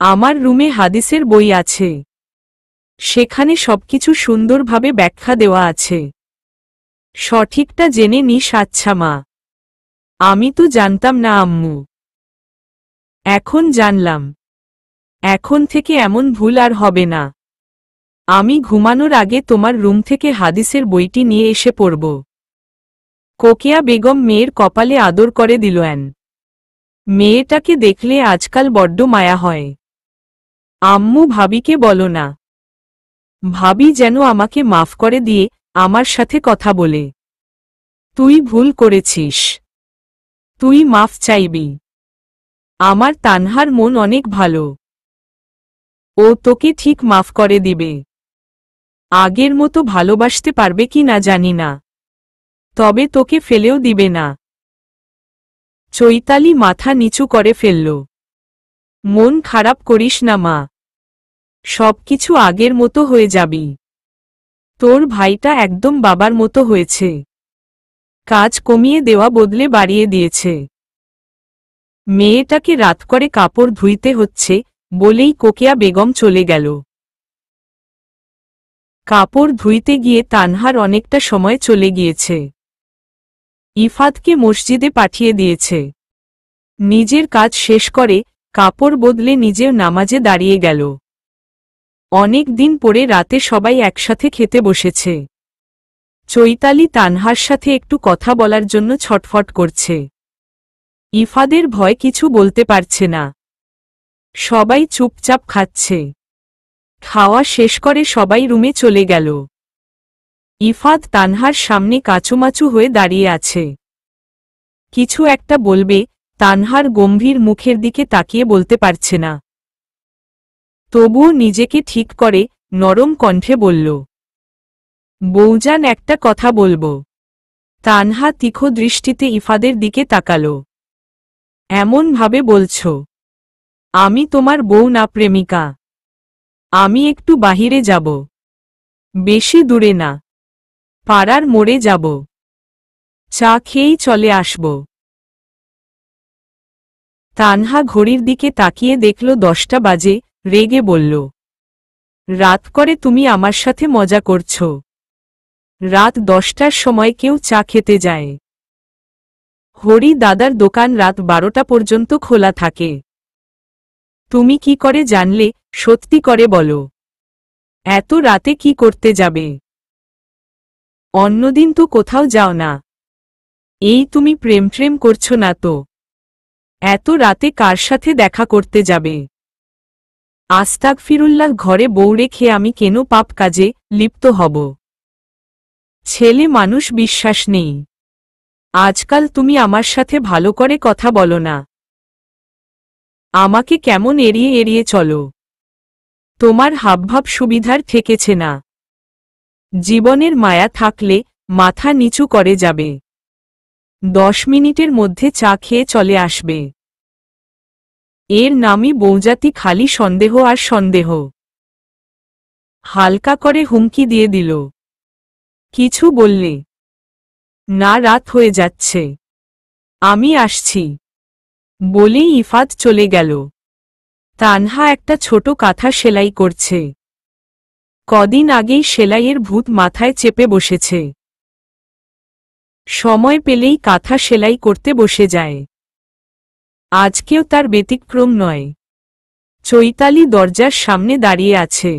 আমার রুমে হাদিসের বই আছে, সেখানে সবকিছু সুন্দরভাবে ব্যাখ্যা দেওয়া আছে। সঠিকটা জেনে নিস। আচ্ছা মা, আমি তো জানতাম না আম্মু। এখন জানলাম। এখন থেকে এমন ভুল আর হবে না। আমি ঘুমানোর আগে তোমার রুম থেকে হাদিসের বইটি নিয়ে এসে পড়ব। কোকেয়া বেগম মেয়ের কপালে আদর করে দিলেন। মেয়েটাকে দেখলে আজকাল বড্ড মায়া হয়। আম্মু, ভাবিকে বলো না। ভাবি যেন আমাকে মাফ করে দিয়ে আমার সাথে কথা বলে। তুই ভুল করেছিস, তুই মাফ চাইবি। আমার তানহার মন অনেক ভালো, ও তোকে ঠিক মাফ করে দিবে। আগের মতো ভালোবাসতে পারবে কি না জানি না, তবে তোকে ফেলেও দিবে না। চৈতালি মাথা নিচু করে ফেলল। মন খারাপ করিস না মা, সবকিছু আগের মতো হয়ে যাবি। তোর ভাইটা একদম বাবার মতো হয়েছে। কাজ কমিয়ে দেওয়া বদলে বাড়িয়ে দিয়েছে। মেয়েটাকে রাত করে কাপড় ধুইতে হচ্ছে বলেই কোকেয়া বেগম চলে গেল। কাপড় ধুইতে গিয়ে তানহার অনেকটা সময় চলে গিয়েছে। ইফাতকে মসজিদে পাঠিয়ে দিয়েছে। নিজের কাজ শেষ করে কাপড় বদলে নিজেও নামাজে দাঁড়িয়ে গেল। অনেক দিন পরে রাতে সবাই একসাথে খেতে বসেছে। চৈতালি তানহার সাথে একটু কথা বলার জন্য ছটফট করছে। ইফাদের ভয় কিছু বলতে পারছে না। সবাই চুপচাপ খাচ্ছে। খাওয়া শেষ করে সবাই রুমে চলে গেল। ইফাদ তানহার সামনে কাচুমাচু হয়ে দাঁড়িয়ে আছে। কিছু একটা বলবে, তানহার গম্ভীর মুখের দিকে তাকিয়ে বলতে পারছে না। তবুও নিজেকে ঠিক করে নরম কণ্ঠে বলল, বৌজান, একটা কথা বলবো। তানহা তীক্ষ্ণ দৃষ্টিতে ইফাদের দিকে তাকাল। এমন ভাবে বলছ, আমি তোমার বউ না প্রেমিকা। আমি একটু বাহিরে যাব, বেশি দূরে না, পাড়ার মোড়ে যাব, চা খেয়েই চলে আসব। তানহা ঘড়ির দিকে তাকিয়ে দেখল 10টা বাজে, রেগে বলল, রাত করে তুমি আমার সাথে মজা করছ? রাত 10টার সময় কেউ চা খেতে যায়? হরি দাদার দোকান রাত 12টা পর্যন্ত খোলা থাকে। তুমি কি করে জানলে? সত্যি করে বলো, এত রাতে কি করতে যাবে? অন্যদিন তো কোথাও যাও না। এই তুমি প্রেম করছো না তো? এত রাতে কার সাথে দেখা করতে যাবে? আস্তাগফিরুল্লাহ, ঘরে বউ রেখে আমি কেন পাপ কাজে লিপ্ত হব? ছেলে মানুষ বিশ্বাস নেই। আজকাল তুমি আমার সাথে ভালো করে কথা বলো না, আমাকে কেমন এড়িয়ে এড়িয়ে চলো। তোমার হাবভাব সুবিধার ঠেকেছে না। জীবনের মায়া থাকলে মাথা নিচু করে যাবে, 10 মিনিটের মধ্যে চা খেয়ে চলে আসবে। এর নামই বউজাতি, খালি সন্দেহ আর সন্দেহ। হালকা করে হুমকি দিয়ে দিল, কিছু বললে না, রাত হয়ে যাচ্ছে, আমি আসছি বলেই ইফাত চলে গেল। তানহা একটা ছোট কাঁথা সেলাই করছে। কদিন আগেই সেলাইয়ের ভূত মাথায় চেপে বসেছে। সময় পেলেই কাঁথা সেলাই করতে বসে যায়। আজকেও তার ব্যতিক্রম নয়। চৈতালি দরজার সামনে দাঁড়িয়ে আছে।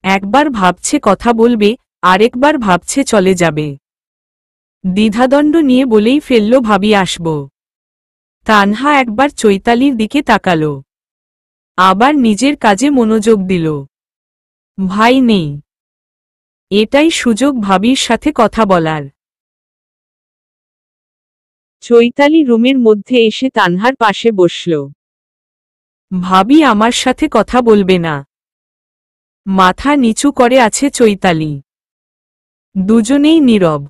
একবার ভাবছে কথা বলবে, আরেকবার ভাবছে চলে যাবে। দ্বিধাদ্বন্দ্ব নিয়ে বলেই ফেলল, ভাবি আসব। তানহা একবার চৈতালির দিকে তাকাল, আবার নিজের কাজে মনোযোগ দিল। ভাই নেই, এটাই সুযোগ ভাবির সাথে কথা বলার। চৈতালি রুমের মধ্যে এসে তানহার পাশে বসল। ভাবি আমার সাথে কথা বলবে না? মাথা নিচু করে আছে চৈতালি। দুজনেই নীরব।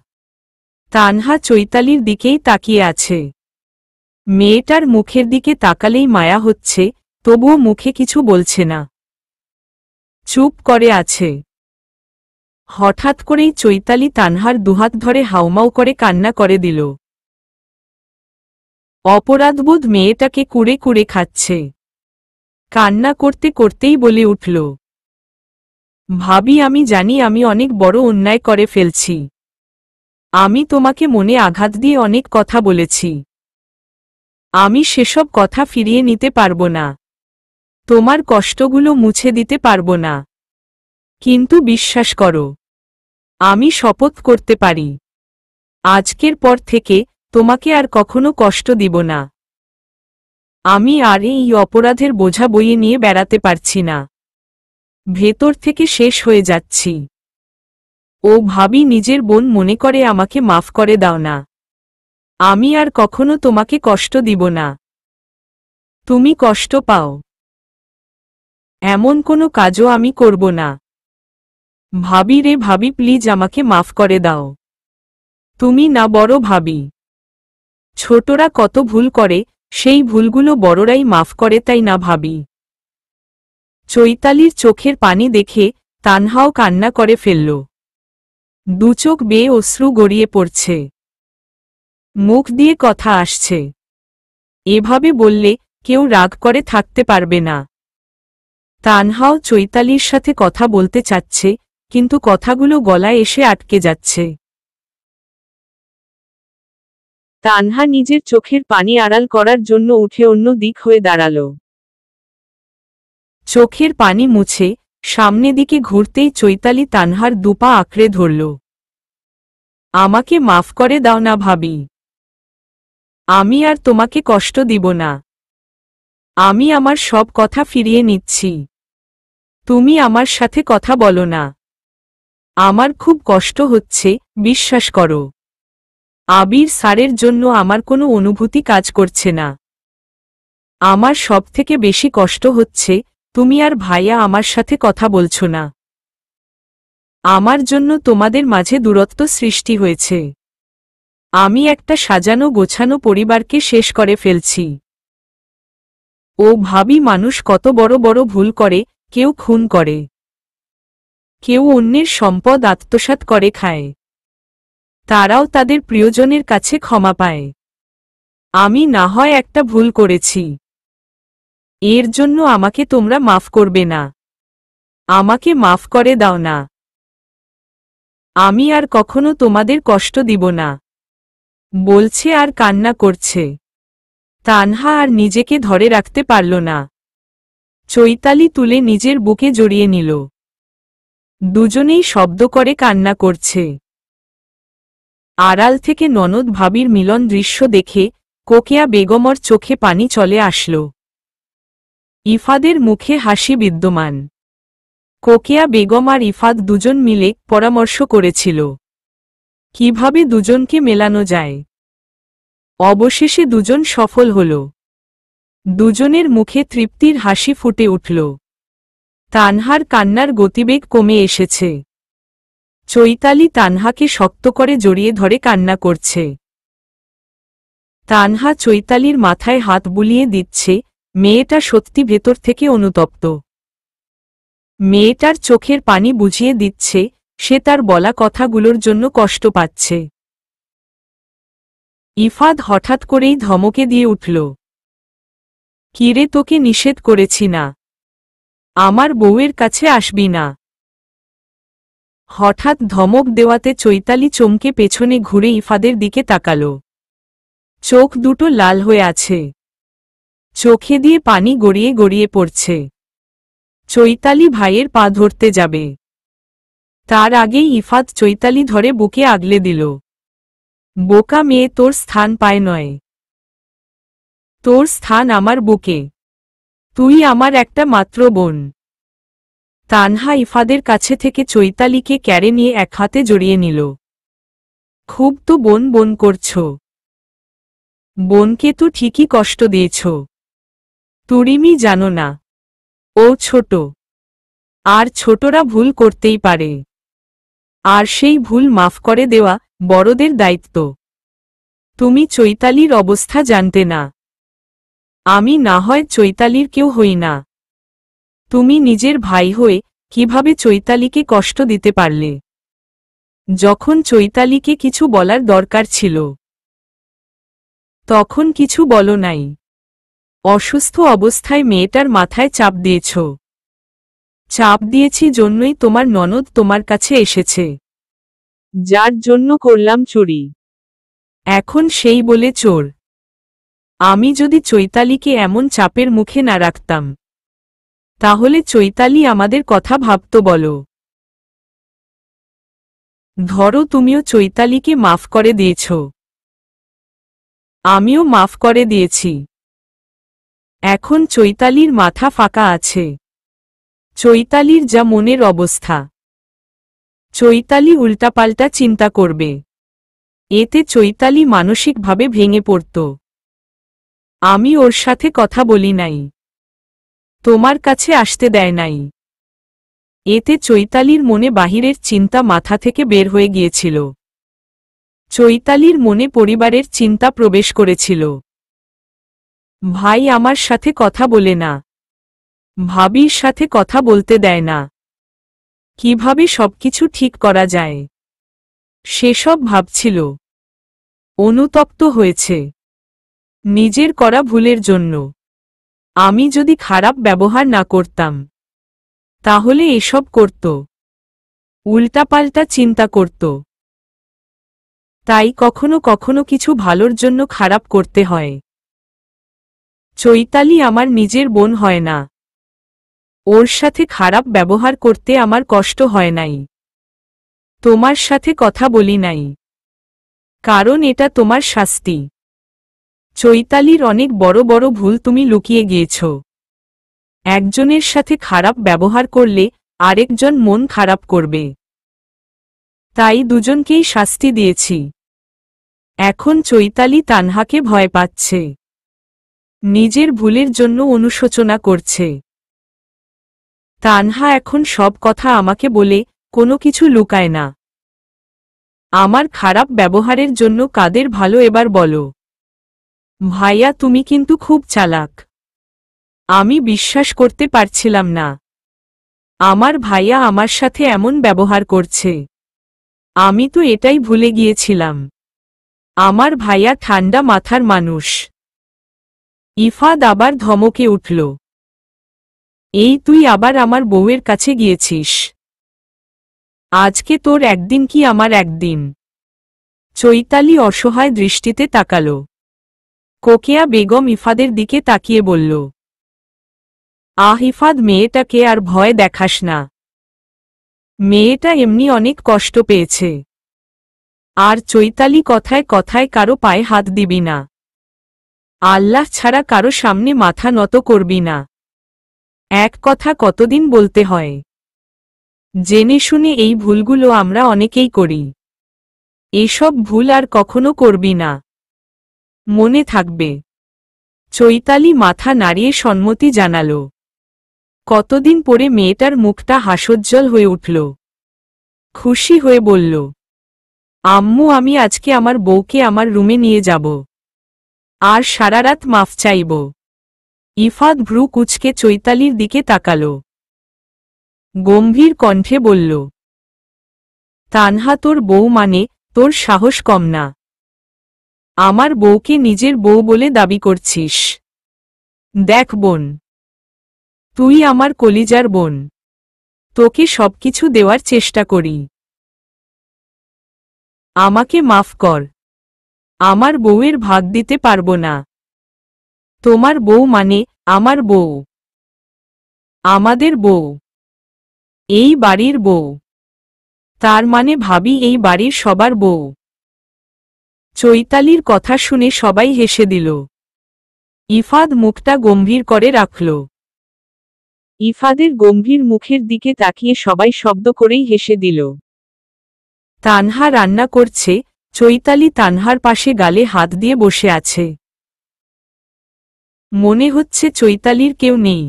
তানহা চৈতালির দিকেই তাকিয়ে আছে। মেয়েটার মুখের দিকে তাকালেই মায়া হচ্ছে, তবুও মুখে কিছু বলছে না, চুপ করে আছে। হঠাৎ করেই চৈতালি তানহার দুহাত ধরে হাউমাউ করে কান্না করে দিল। অপরাধবোধ মেয়েটাকে কুড়ে কুড়ে খাচ্ছে। কান্না করতে করতেই বলে উঠল, ভাবি আমি জানি আমি অনেক বড় অন্যায় করে ফেলছি। আমি তোমাকে মনে আঘাত দিয়ে অনেক কথা বলেছি। আমি সেসব কথা ফিরিয়ে নিতে পারবো না, তোমার কষ্টগুলো মুছে দিতে পারবো না। কিন্তু বিশ্বাস করো, আমি শপথ করতে পারি, আজকের পর থেকে তোমাকে আর কখনো কষ্ট দিব না। আমি আর এই অপরাধের বোঝা বইয়ে নিয়ে বেড়াতে পারছি না, ভেতর থেকে শেষ হয়ে যাচ্ছি। ও ভাবি নিজের বোন মনে করে আমাকে মাফ করে দাও না। আমি আর কখনো তোমাকে কষ্ট দিব না। তুমি কষ্ট পাও এমন কোনো কাজও আমি করব না। ভাবি রে ভাবি, প্লিজ আমাকে মাফ করে দাও। তুমি না বড় ভাবি। ছোটরা কত ভুল করে, সেই ভুলগুলো বড়রাই মাফ করে, তাই না ভাবি? চৈতালির চোখের পানি দেখে তানহাও কান্না করে ফেলল। দুচোখ বেয়ে অশ্রু গড়িয়ে পড়ছে, মুখ দিয়ে কথা আসছে। এভাবে বললে কেউ রাগ করে থাকতে পারবে না। তানহাও চৈতালির সাথে কথা বলতে চাচ্ছে, কিন্তু কথাগুলো গলায় এসে আটকে যাচ্ছে। তানহা নিজের চোখের পানি আড়াল করার জন্য উঠে অন্য দিক হয়ে দাঁড়াল। চোখের পানি মুছে সামনে দিকে ঘুরতেই চৈতালি তানহার দুপা আঁকড়ে ধরল। আমাকে মাফ করে দাও না ভাবি, আমি আর তোমাকে কষ্ট দিব না। আমি আমার সব কথা ফিরিয়ে নিচ্ছি, তুমি আমার সাথে কথা বলো না। আমার খুব কষ্ট হচ্ছে, বিশ্বাস করো। আবির স্যারের জন্য আমার কোনো অনুভূতি কাজ করছে না। আমার সবথেকে বেশি কষ্ট হচ্ছে তুমি আর ভাইয়া আমার সাথে কথা বলছো না। আমার জন্য তোমাদের মাঝে দূরত্ব সৃষ্টি হয়েছে। আমি একটা সাজানো গোছানো পরিবারকে শেষ করে ফেলছি। ও ভাবি, মানুষ কত বড় বড় ভুল করে, কেউ খুন করে, কেউ অন্যের সম্পদ আত্মসাৎ করে খায়। তারাও তাদের প্রিয়জনের কাছে ক্ষমা পায়। আমি না হয় একটা ভুল করেছি, এর জন্য আমাকে তোমরা মাফ করবে না। আমাকে মাফ করে দাও না। আমি আর কখনো তোমাদের কষ্ট দিব না, বলছে আর কান্না করছে। তানহা আর নিজেকে ধরে রাখতে পারল না। চৈতালি তুলে নিজের বুকে জড়িয়ে নিল। দুজনেই শব্দ করে কান্না করছে। আড়াল থেকে ননদ ভাবির মিলন দৃশ্য দেখে কোকেয়া বেগমর চোখে পানি চলে আসল। ইফাদের মুখে হাসি বিদ্যমান। কোকেয়া বেগম আর ইফাদ দুজন মিলে পরামর্শ করেছিল কিভাবে দুজনকে মেলানো যায়। অবশেষে দুজন সফল হল। দুজনের মুখে তৃপ্তির হাসি ফুটে উঠল। তানহার কান্নার গতিবেগ কমে এসেছে। চৈতালি তানহাকে শক্ত করে জড়িয়ে ধরে কান্না করছে। তানহা চৈতালির মাথায় হাত বুলিয়ে দিচ্ছে। মেয়েটা সত্যি ভেতর থেকে অনুতপ্ত। মেয়েটার চোখের পানি বুঝিয়ে দিচ্ছে সে তার বলা কথাগুলোর জন্য কষ্ট পাচ্ছে। ইফাদ হঠাৎ করেই ধমকে দিয়ে উঠল, কিরে, তোকে নিষেধ করেছি না? আমার বউয়ের কাছে আসবি না। হঠাৎ ধমক দেওয়াতে চৈতালি চমকে পেছনে ঘুরে ইফাদের দিকে তাকাল। চোখ দুটো লাল হয়ে আছে। চোখে দিয়ে পানি গড়িয়ে গড়িয়ে পড়ছে। চৈতালি ভাইয়ের পা ধরতে যাবে, তার আগেই ইফাদ চৈতালি ধরে বুকে আগলে দিল। বোকা মেয়ে, তোর স্থান পায় নয়। তোর স্থান আমার বুকে। তুই আমার একটা মাত্র বোন। তানহা ইফাদের কাছে থেকে চৈতালিকে ক্যারে নিয়ে এক হাতে জড়িয়ে নিল। খুব তো বোন বোন করছ। বোনকে তো ঠিকই কষ্ট দিয়েছ। তুরিমি জানো না, ও ছোট, আর ছোটরা ভুল করতেই পারে। আর সেই ভুল মাফ করে দেওয়া বড়দের দায়িত্ব। তুমি চৈতালির অবস্থা জানতে না। আমি না হয় চৈতালির কেউ হই না। তুমি নিজের ভাই হয়ে কিভাবে চৈতালিকে কষ্ট দিতে পারলে? যখন চৈতালিকে কিছু বলার দরকার ছিল তখন কিছু বলো নাই। অসুস্থ অবস্থায় মেয়েটার মাথায় চাপ দিয়েছ। চাপ দিয়েছি জন্যই তোমার ননদ তোমার কাছে এসেছে, যার জন্য করলাম চুরি। এখন সেই বলে চোর। আমি যদি চৈতালিকে এমন চাপের মুখে না রাখতাম তাহলে চৈতালি আমাদের কথা ভাবত বলো? ধরো, তুমিও চৈতালিকে মাফ করে দিয়েছ, আমিও মাফ করে দিয়েছি। এখন চৈতালির মাথা ফাঁকা আছে। চৈতালির যা মনের অবস্থা, চৈতালি উল্টাপাল্টা চিন্তা করবে। এতে চৈতালি মানসিকভাবে ভেঙে পড়ত। আমি ওর সাথে কথা বলি নাই, তোমার কাছে আসতে দেয় নাই। এতে চৈতালির মনে বাহিরের চিন্তা মাথা থেকে বের হয়ে গিয়েছিল। চৈতালির মনে পরিবারের চিন্তা প্রবেশ করেছিল। ভাই আমার সাথে কথা বলে না, ভাবির সাথে কথা বলতে দেয় না, কিভাবে সবকিছু ঠিক করা যায় সেসব ভাবছিল। অনুতপ্ত হয়েছে নিজের করা ভুলের জন্য। আমি যদি খারাপ ব্যবহার না করতাম তাহলে এসব করত, উল্টাপাল্টা চিন্তা করত। তাই কখনো কখনো কিছু ভালোর জন্য খারাপ করতে হয়। চৈতালি আমার নিজের বোন হয় না। ওর সাথে খারাপ ব্যবহার করতে আমার কষ্ট হয় নাই। তোমার সাথে কথা বলি নাই, কারণ এটা তোমার শাস্তি। চৈতালির অনেক বড় বড় ভুল তুমি লুকিয়ে গিয়েছ। একজনের সাথে খারাপ ব্যবহার করলে আরেকজন মন খারাপ করবে, তাই দুজনকেই শাস্তি দিয়েছি। এখন চৈতালি তানহাকে ভয় পাচ্ছে, নিজের ভুলের জন্য অনুশোচনা করছে। তানহা এখন সব কথা আমাকে বলে, কোনো কিছু লুকায় না। আমার খারাপ ব্যবহারের জন্য কাদের ভালো এবার বলো? ভাইয়া, তুমি কিন্তু খুব চালাক। আমি বিশ্বাস করতে পারছিলাম না আমার ভাইয়া আমার সাথে এমন ব্যবহার করছে। আমি তো এটাই ভুলে গিয়েছিলাম আমার ভাইয়া ঠান্ডা মাথার মানুষ। ইফাদ আবার ধমকে উঠল, এই তুই আবার আমার বউয়ের কাছে গিয়েছিস? আজকে তোর একদিন কি আমার একদিন? চৈতালি অসহায় দৃষ্টিতে তাকাল। কোকেয়া বেগম ইফাদের দিকে তাকিয়ে বলল, আহ ইফাদ, মেয়েটাকে আর ভয় দেখাস না। মেয়েটা এমনি অনেক কষ্ট পেয়েছে। আর চৈতালি কথায় কথায় কারো পায়ে হাত দিবি না। আল্লাহ ছাড়া কারো সামনে মাথা নত করবি না। এক কথা কতদিন বলতে হয়। জেনে শুনে এই ভুলগুলো আমরা অনেকেই করি। এসব ভুল আর কখনো করবি না, মনে থাকবে। চৈতালি মাথা নাড়িয়ে সম্মতি জানাল। কতদিন পরে মেয়েটার মুখটা হাস্যোজ্জ্বল হয়ে উঠল। খুশি হয়ে বলল, আম্মু আমি আজকে আমার বউকে আমার রুমে নিয়ে যাব, আর সারারাত মাফ চাইব। ইফাদ ভ্রু কুঁচকে চৈতালির দিকে তাকাল। গম্ভীর কণ্ঠে বলল, তানহা তোর বউ মানে তোর সাহস কম না। আমার বউকে নিজের বউ বলে দাবি করছিস। দেখ বোন, তুই আমার কলিজার বোন, তোকে সবকিছু দেওয়ার চেষ্টা করি। আমাকে মাফ কর, আমার বউয়ের ভাগ দিতে পারবো না। তোমার বউ মানে আমার বউ, আমাদের বউ, এই বাড়ির বউ, তার মানে ভাবি এই বাড়ির সবার বউ। চৈতালির কথা শুনে সবাই হেসে দিল। ইফাদ মুখটা গম্ভীর করে রাখল। ইফাদের গম্ভীর মুখের দিকে তাকিয়ে সবাই শব্দ করেই হেসে দিল। তানহা রান্না করছে, চৈতালি তানহার পাশে গালে হাত দিয়ে বসে আছে। মনে হচ্ছে চৈতালির কেউ নেই,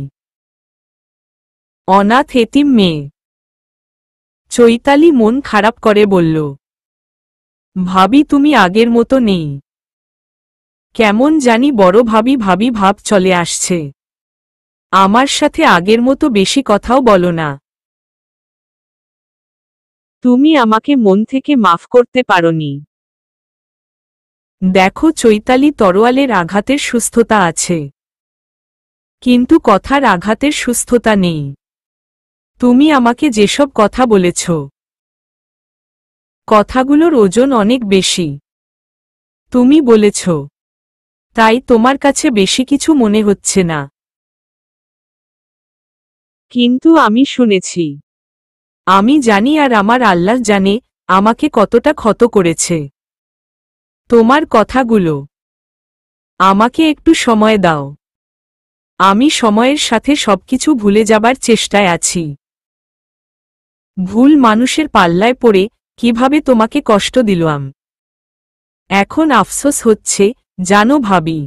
অনাথ এতিম মেয়ে। চৈতালি মন খারাপ করে বলল, ভাবি তুমি আগের মতো নেই, কেমন জানি বড় ভাবি ভাবি ভাব চলে আসছে। আমার সাথে আগের মতো বেশি কথাও বলো না। তুমি আমাকে মন থেকে মাফ করতে পারোনি। দেখো চৈতালি তরোয়ালের আঘাতের সুস্থতা আছে, কিন্তু কথার আঘাতের সুস্থতা নেই। তুমি আমাকে যেসব কথা বলেছ, কথাগুলোর ওজন অনেক বেশি। তুমি বলেছ, তাই তোমার কাছে বেশি কিছু মনে হচ্ছে না। কিন্তু আমি শুনেছি, আমি জানি আর আমার আল্লাহ জানে আমাকে কতটা ক্ষত করেছে তোমার কথাগুলো। আমাকে একটু সময় দাও, আমি সময়ের সাথে সবকিছু ভুলে যাবার চেষ্টায় আছি। ভুল মানুষের পাল্লায় পড়ে কিভাবে তোমাকে কষ্ট দিলাম, এখন আফসোস হচ্ছে জানো ভাবি।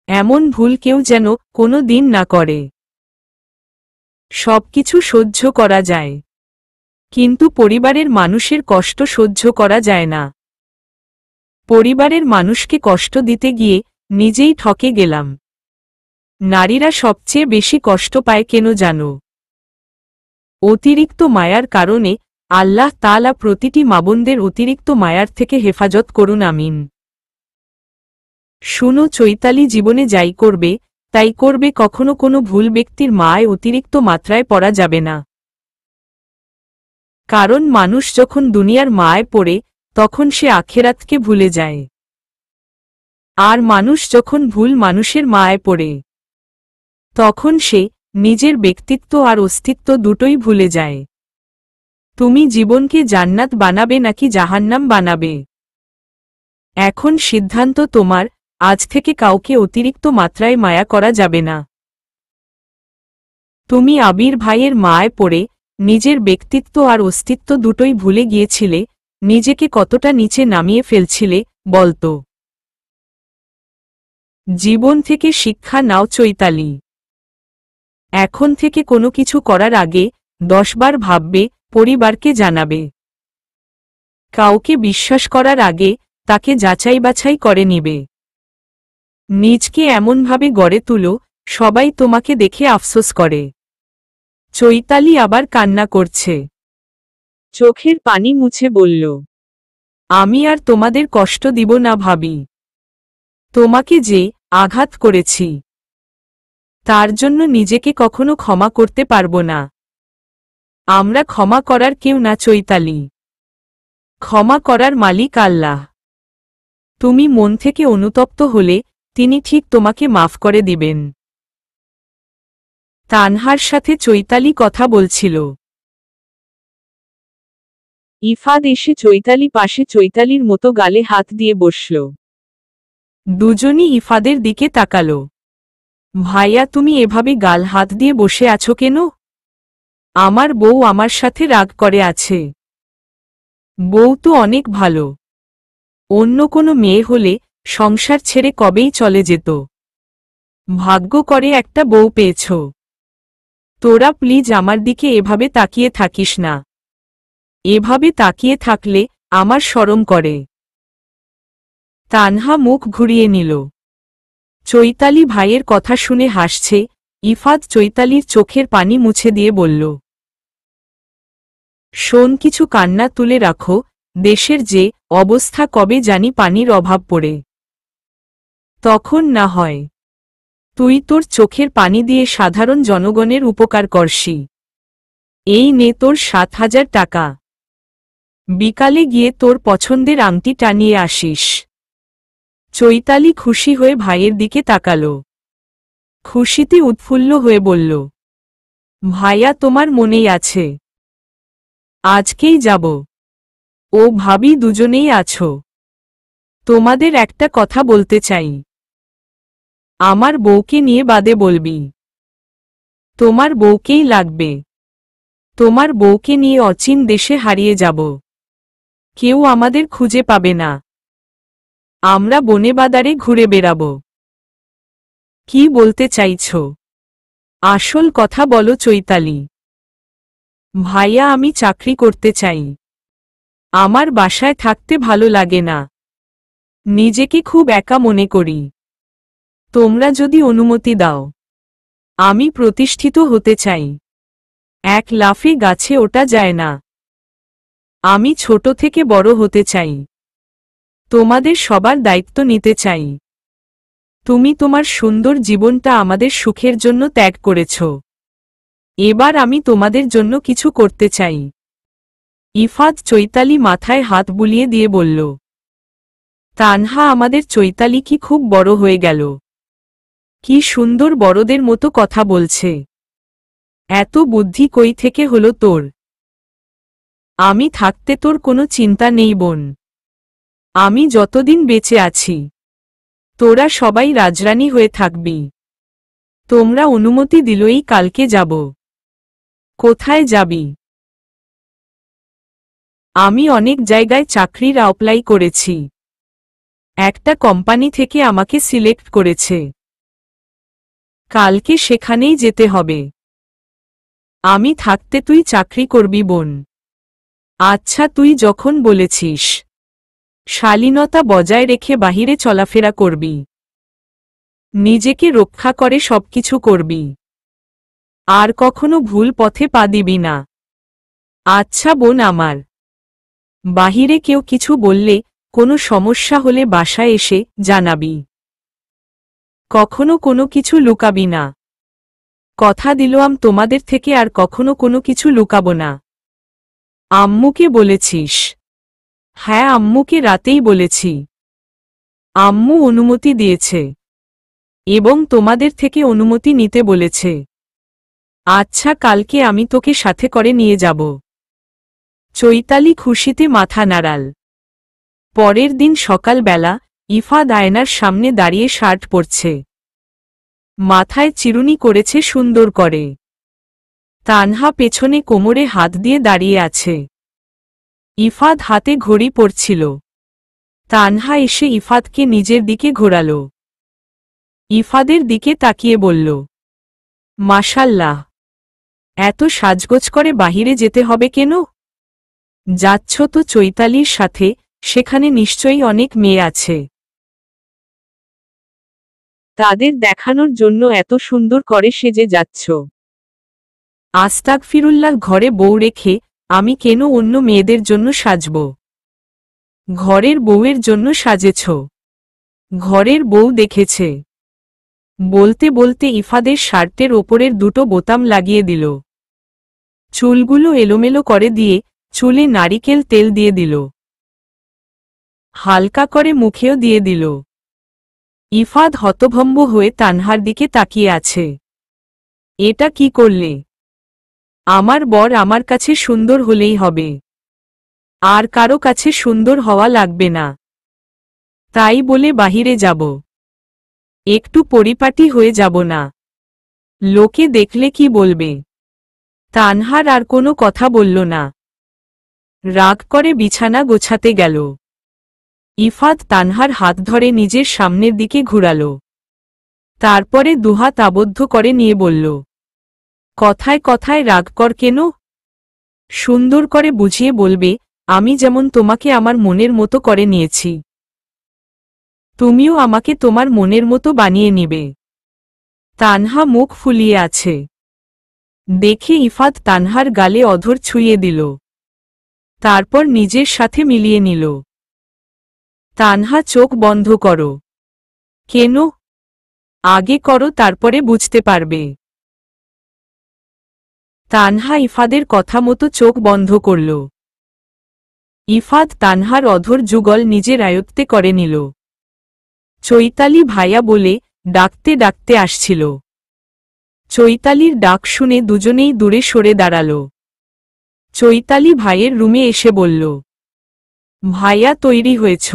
এমন ভুল কেউ যেন কোনো দিন না করে। সবকিছু সহ্য করা যায়, কিন্তু পরিবারের মানুষের কষ্ট সহ্য করা যায় না। পরিবারের মানুষকে কষ্ট দিতে গিয়ে নিজেই ঠকে গেলাম। নারীরা সবচেয়ে বেশি কষ্ট পায় কেন জানো? অতিরিক্ত মায়ার কারণে। আল্লাহ তাআলা প্রতিটি মাবনদের অতিরিক্ত মায়ার থেকে হেফাজত করুন আমিন। শুনো চৈতালি জীবনে যাই করবে তাই করবে, কখনো কোনো ভুল ব্যক্তির মায় অতিরিক্ত মাত্রায় পড়া যাবে না। কারণ মানুষ যখন দুনিয়ার মায় পড়ে তখন সে আখেরাতকে ভুলে যায়। আর মানুষ যখন ভুল মানুষের মায় পড়ে তখন সে নিজের ব্যক্তিত্ব আর অস্তিত্ব দুটোই ভুলে যায়। তুমি জীবনকে জান্নাত বানাবে নাকি জাহান্নাম বানাবে, এখন সিদ্ধান্ত তোমার। আজ থেকে কাউকে অতিরিক্ত মাত্রায় মায়া করা যাবে না। তুমি আবির ভাইয়ের মায় পড়ে নিজের ব্যক্তিত্ব আর অস্তিত্ব দুটোই ভুলে গিয়েছিলে, নিজেকে কতটা নিচে নামিয়ে ফেলছিলে বলতো। জীবন থেকে শিক্ষা নাও চৈতালি। এখন থেকে কোনো কিছু করার আগে 10 বার ভাববে, পরিবারকে জানাবে। কাউকে বিশ্বাস করার আগে তাকে যাচাই বাছাই করে নিবে। নিজকে এমনভাবে গড়ে তুলো সবাই তোমাকে দেখে আফসোস করে। চৈতালি আবার কান্না করছে, চোখের পানি মুছে বলল, আমি আর তোমাদের কষ্ট দিব না ভাবি। তোমাকে যে আঘাত করেছি তার জন্য নিজেকে কখনো ক্ষমা করতে পারবো না। আমরা ক্ষমা করার কেউ না চৈতালি, ক্ষমা করার মালিক আল্লাহ। তুমি মন থেকে অনুতপ্ত হলে তিনি ঠিক তোমাকে মাফ করে দিবেন। তানহার সাথে চৈতালি কথা বলছিল। ইফাদ এসে চৈতালি পাশে চৈতালির মতো গালে হাত দিয়ে বসল। দুজনই ইফাদের দিকে তাকালো। ভাইয়া তুমি এভাবে গাল হাত দিয়ে বসে আছো কেন? আমার বউ আমার সাথে রাগ করে আছে। বউ তো অনেক ভালো। অন্য কোনো মেয়ে হলে সংসার ছেড়ে কবেই চলে যেত। ভাগ্য করে একটা বউ পেয়েছ। তোরা প্লিজ আমার দিকে এভাবে তাকিয়ে থাকিস না। এভাবে তাকিয়ে থাকলে আমার শরম করে। তানহা মুখ ঘুরিয়ে নিল। চৈতালি ভাইয়ের কথা শুনে হাসছে। ইফাত চৈতালির চোখের পানি মুছে দিয়ে বলল, শোন, কিছু কান্না তুলে রাখো। দেশের যে অবস্থা, কবে জানি পানির অভাব পড়ে। তখন না হয় তুই তোর চোখের পানি দিয়ে সাধারণ জনগণের উপকার করসি। এই নে তোর 7,000 টাকা। বিকালে গিয়ে তোর পছন্দের আংটি টানিয়ে আসিস। চৈতালি খুশি হয়ে ভাইয়ের দিকে তাকাল। খুশিতে উৎফুল্ল হয়ে বলল, ভাইয়া তোমার মনেই আছে। আজকেই যাব। ও ভাবি দুজনেই আছো? তোমাদের একটা কথা বলতে চাই। আমার বউকে নিয়ে বাদে বলবি। তোমার বউকেই লাগবে। তোমার বউকে নিয়ে অচিন দেশে হারিয়ে যাব। কেউ আমাদের খুঁজে পাবে না। আমরা বনে বাদারে ঘুরে বেড়াব। কি বলতে চাইছ? আসল কথা বলো চৈতালি। ভাইয়া আমি চাকরি করতে চাই। আমার বাসায় থাকতে ভালো লাগে না। নিজেকে খুব একা মনে করি। তোমরা যদি অনুমতি দাও, আমি প্রতিষ্ঠিত হতে চাই। এক লাফে গাছে ওঠা যায় না। আমি ছোট থেকে বড় হতে চাই। তোমাদের সবার দায়িত্ব নিতে চাই। তুমি তোমার সুন্দর জীবনটা আমাদের সুখের জন্য ত্যাগ করেছ। এবার আমি তোমাদের জন্য কিছু করতে চাই। ইফাত চৈতালি মাথায় হাত বুলিয়ে দিয়ে বলল, তানহা আমাদের চৈতালি কি খুব বড় হয়ে গেল। কি সুন্দর বড়দের মতো কথা বলছে। এত বুদ্ধি কই থেকে হলো তোর? আমি থাকতে তোর কোনো চিন্তা নেই বোন। আমি যতদিন বেঁচে আছি তোরা সবাই রাজরানী হয়ে থাকবি। তোমরা অনুমতি দিলই কালকে যাব। কোথায় যাবি? আমি অনেক জায়গায় চাকরির অ্যাপ্লাই করেছি। একটা কোম্পানি থেকে আমাকে সিলেক্ট করেছে। কালকে সেখানেই যেতে হবে। আমি থাকতে তুই চাকরি করবি বোন। আচ্ছা, তুই যখন বলেছিস। শালীনতা বজায় রেখে বাহিরে চলাফেরা করবি। নিজেকে রক্ষা করে সবকিছু করবি। আর কখনো ভুল পথে পা দিবি না। আচ্ছা বোন আমার। বাহিরে কেউ কিছু বললে, কোনো সমস্যা হলে বাসায় এসে জানাবি। কখনো কোনো কিছু লুকাবি না। কথা দিলাম তোমাদের থেকে আর কখনো কোনো কিছু লুকাবো না। আম্মুকে বলেছিস? হ্যাঁ, আম্মুকে রাতেই বলেছি। আম্মু অনুমতি দিয়েছে এবং তোমাদের থেকে অনুমতি নিতে বলেছে। আচ্ছা, কালকে আমি তোকে সাথে করে নিয়ে যাব। চৈতালি খুশিতে মাথা নাড়াল। পরের দিন সকালবেলা ইফাত আয়নার সামনে দাঁড়িয়ে শার্ট পরছে। মাথায় চিরুনি করেছে সুন্দর করে। তানহা পেছনে কোমরে হাত দিয়ে দাঁড়িয়ে আছে। ইফাত হাতে ঘড়ি পরছিল। তানহা এসে ইফাতকে নিজের দিকে ঘোরাল। ইফাদের দিকে তাকিয়ে বলল, মাশাল্লাহ, এত সাজগোজ করে বাহিরে যেতে হবে কেন? যাচ্ছ তো চৈতালির সাথে, সেখানে নিশ্চয়ই অনেক মেয়ে আছে। তাদের দেখানোর জন্য এত সুন্দর করে সেজে যাচ্ছ। আস্তাগফিরুল্লাহ, ঘরে বউ রেখে আমি কেন অন্য মেয়েদের জন্য সাজব? ঘরের বউয়ের জন্য সাজেছ। ঘরের বউ দেখেছে। বলতে বলতে ইফাদের শার্টের ওপরের দুটো বোতাম লাগিয়ে দিল। চুলগুলো এলোমেলো করে দিয়ে চুলে নারিকেল তেল দিয়ে দিল। হালকা করে মুখেও দিয়ে দিল। ইফাদ হতভম্ব হয়ে তানহার দিকে তাকিয়ে আছে। এটা কি করলে? আমার বর আমার কাছে সুন্দর হলেই হবে। আর কারো কাছে সুন্দর হওয়া লাগবে না। তাই বলে বাহিরে যাব। একটু পরিপাটি হয়ে যাব না? লোকে দেখলে কি বলবে? তানহার আর কোনো কথা বলল না। রাগ করে বিছানা গোছাতে গেল। ইফাত তানহার হাত ধরে নিজের সামনের দিকে ঘুরাল। তারপরে দুহাত আবদ্ধ করে নিয়ে বলল, কথায় কথায় রাগ কর কেন? সুন্দর করে বুঝিয়ে বলবে, আমি যেমন তোমাকে আমার মনের মতো করে নিয়েছি, তুমিও আমাকে তোমার মনের মতো বানিয়ে নিবে। তানহা মুখ ফুলিয়ে আছে দেখে ইফাত তানহার গালে অধর ছুঁয়ে দিল। তারপর নিজের সাথে মিলিয়ে নিল। তানহা, চোখ বন্ধ করো। কেন? আগে করো, তারপরে বুঝতে পারবে। তানহা ইফাদের কথা মতো চোখ বন্ধ করল। ইফাদ তানহার অধর যুগল নিজের আয়ত্তে করে নিল। চৈতালি ভাইয়া বলে ডাকতে ডাকতে আসছিল। চৈতালির ডাক শুনে দুজনেই দূরে সরে দাঁড়াল। চৈতালি ভাইয়ের রুমে এসে বলল, ভাইয়া তৈরি হয়েছ?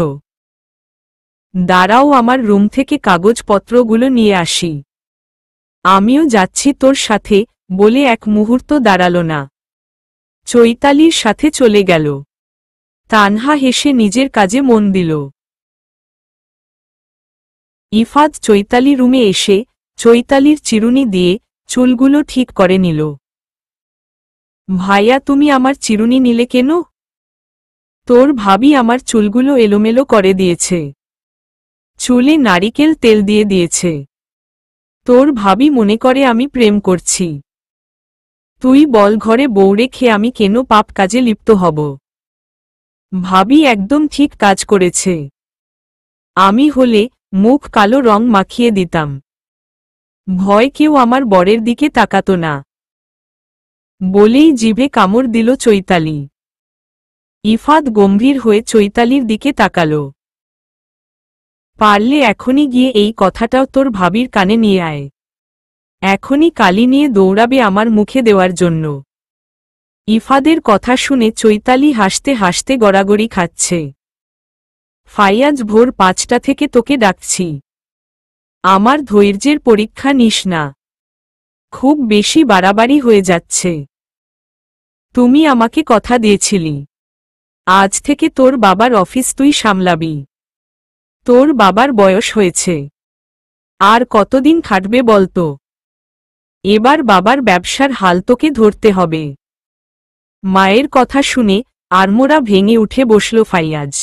দাঁড়াও, আমার রুম থেকে কাগজপত্রগুলো নিয়ে আসি। আমিও যাচ্ছি তোর সাথে, বলে এক মুহূর্ত দাঁড়াল না। চৈতালির সাথে চলে গেল। তানহা হেসে নিজের কাজে মন দিল। ইফাত চৈতালি রুমে এসে চৈতালির চিরুনি দিয়ে চুলগুলো ঠিক করে নিল। ভাইয়া, তুমি আমার চিরুনি নিলে কেন? তোর ভাবি আমার চুলগুলো এলোমেলো করে দিয়েছে। চুলে নারিকেল তেল দিয়ে দিয়েছে। তোর ভাবি মনে করে আমি প্রেম করছি। তুই বল, ঘরে বউ রেখে আমি কেন পাপ কাজে লিপ্ত হব? ভাবি একদম ঠিক কাজ করেছে। আমি হলে মুখ কালো রং মাখিয়ে দিতাম। ভয় কেউ আমার বরের দিকে তাকাতো না। বলেই জিভে কামড় দিল চৈতালি। ইফাত গম্ভীর হয়ে চৈতালির দিকে তাকাল। পারলে এখনই গিয়ে এই কথাটাও তোর ভাবির কানে নিয়ে আয়। এখনই কালি নিয়ে দৌড়াবে আমার মুখে দেওয়ার জন্য। ইফাদের কথা শুনে চৈতালি হাসতে হাসতে গড়াগড়ি খাচ্ছে। ফাইয়াজ, ভোর 5টা থেকে তোকে ডাকছি। আমার ধৈর্যের পরীক্ষা নিস না। খুব বেশি বাড়াবাড়ি হয়ে যাচ্ছে। তুমি আমাকে কথা দিয়েছিলি, আজ থেকে তোর বাবার অফিস তুই সামলাবি। তোর বাবার বয়স হয়েছে, আর কতদিন খাটবে বলতো? এবার বাবার ব্যবসার হাল তোকে ধরতে হবে। মায়ের কথা শুনে আড়মোড়া ভেঙে উঠে বসল ফাইয়াজ।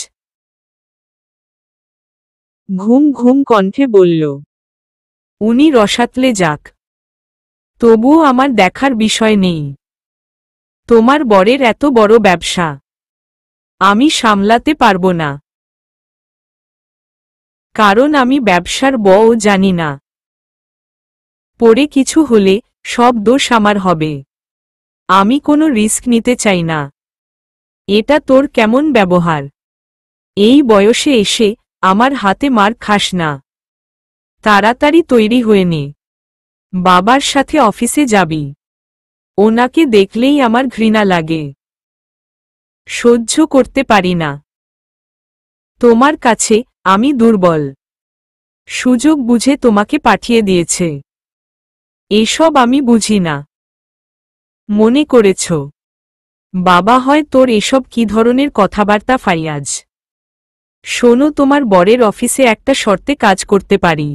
ঘুম ঘুম কণ্ঠে বলল, উনি রসাতলে যাক, তবুও আমার দেখার বিষয় নেই। তোমার বরের এত বড় ব্যবসা আমি সামলাতে পারব না, কারণ আমি ব্যবসার বও জানি না। পরে কিছু হলে সব দোষ আমার হবে। আমি কোনো রিস্ক নিতে চাই না। এটা তোর কেমন ব্যবহার? এই বয়সে এসে আমার হাতে মার খাস না। তাড়াতাড়ি তৈরি হয়ে নে, বাবার সাথে অফিসে যাবি। ওনাকে দেখলেই আমার ঘৃণা লাগে, সহ্য করতে পারি না। তোমার কাছে আমি দুর্বল, সুযোগ বুঝে তোমাকে পাঠিয়ে দিয়েছে। এসব আমি বুঝি না। মনে করেছ বাবা হয় তোর? এসব কি ধরনের কথাবার্তা ফাইয়াজ? শোনো, তোমার বরের অফিসে একটা শর্তে কাজ করতে পারি।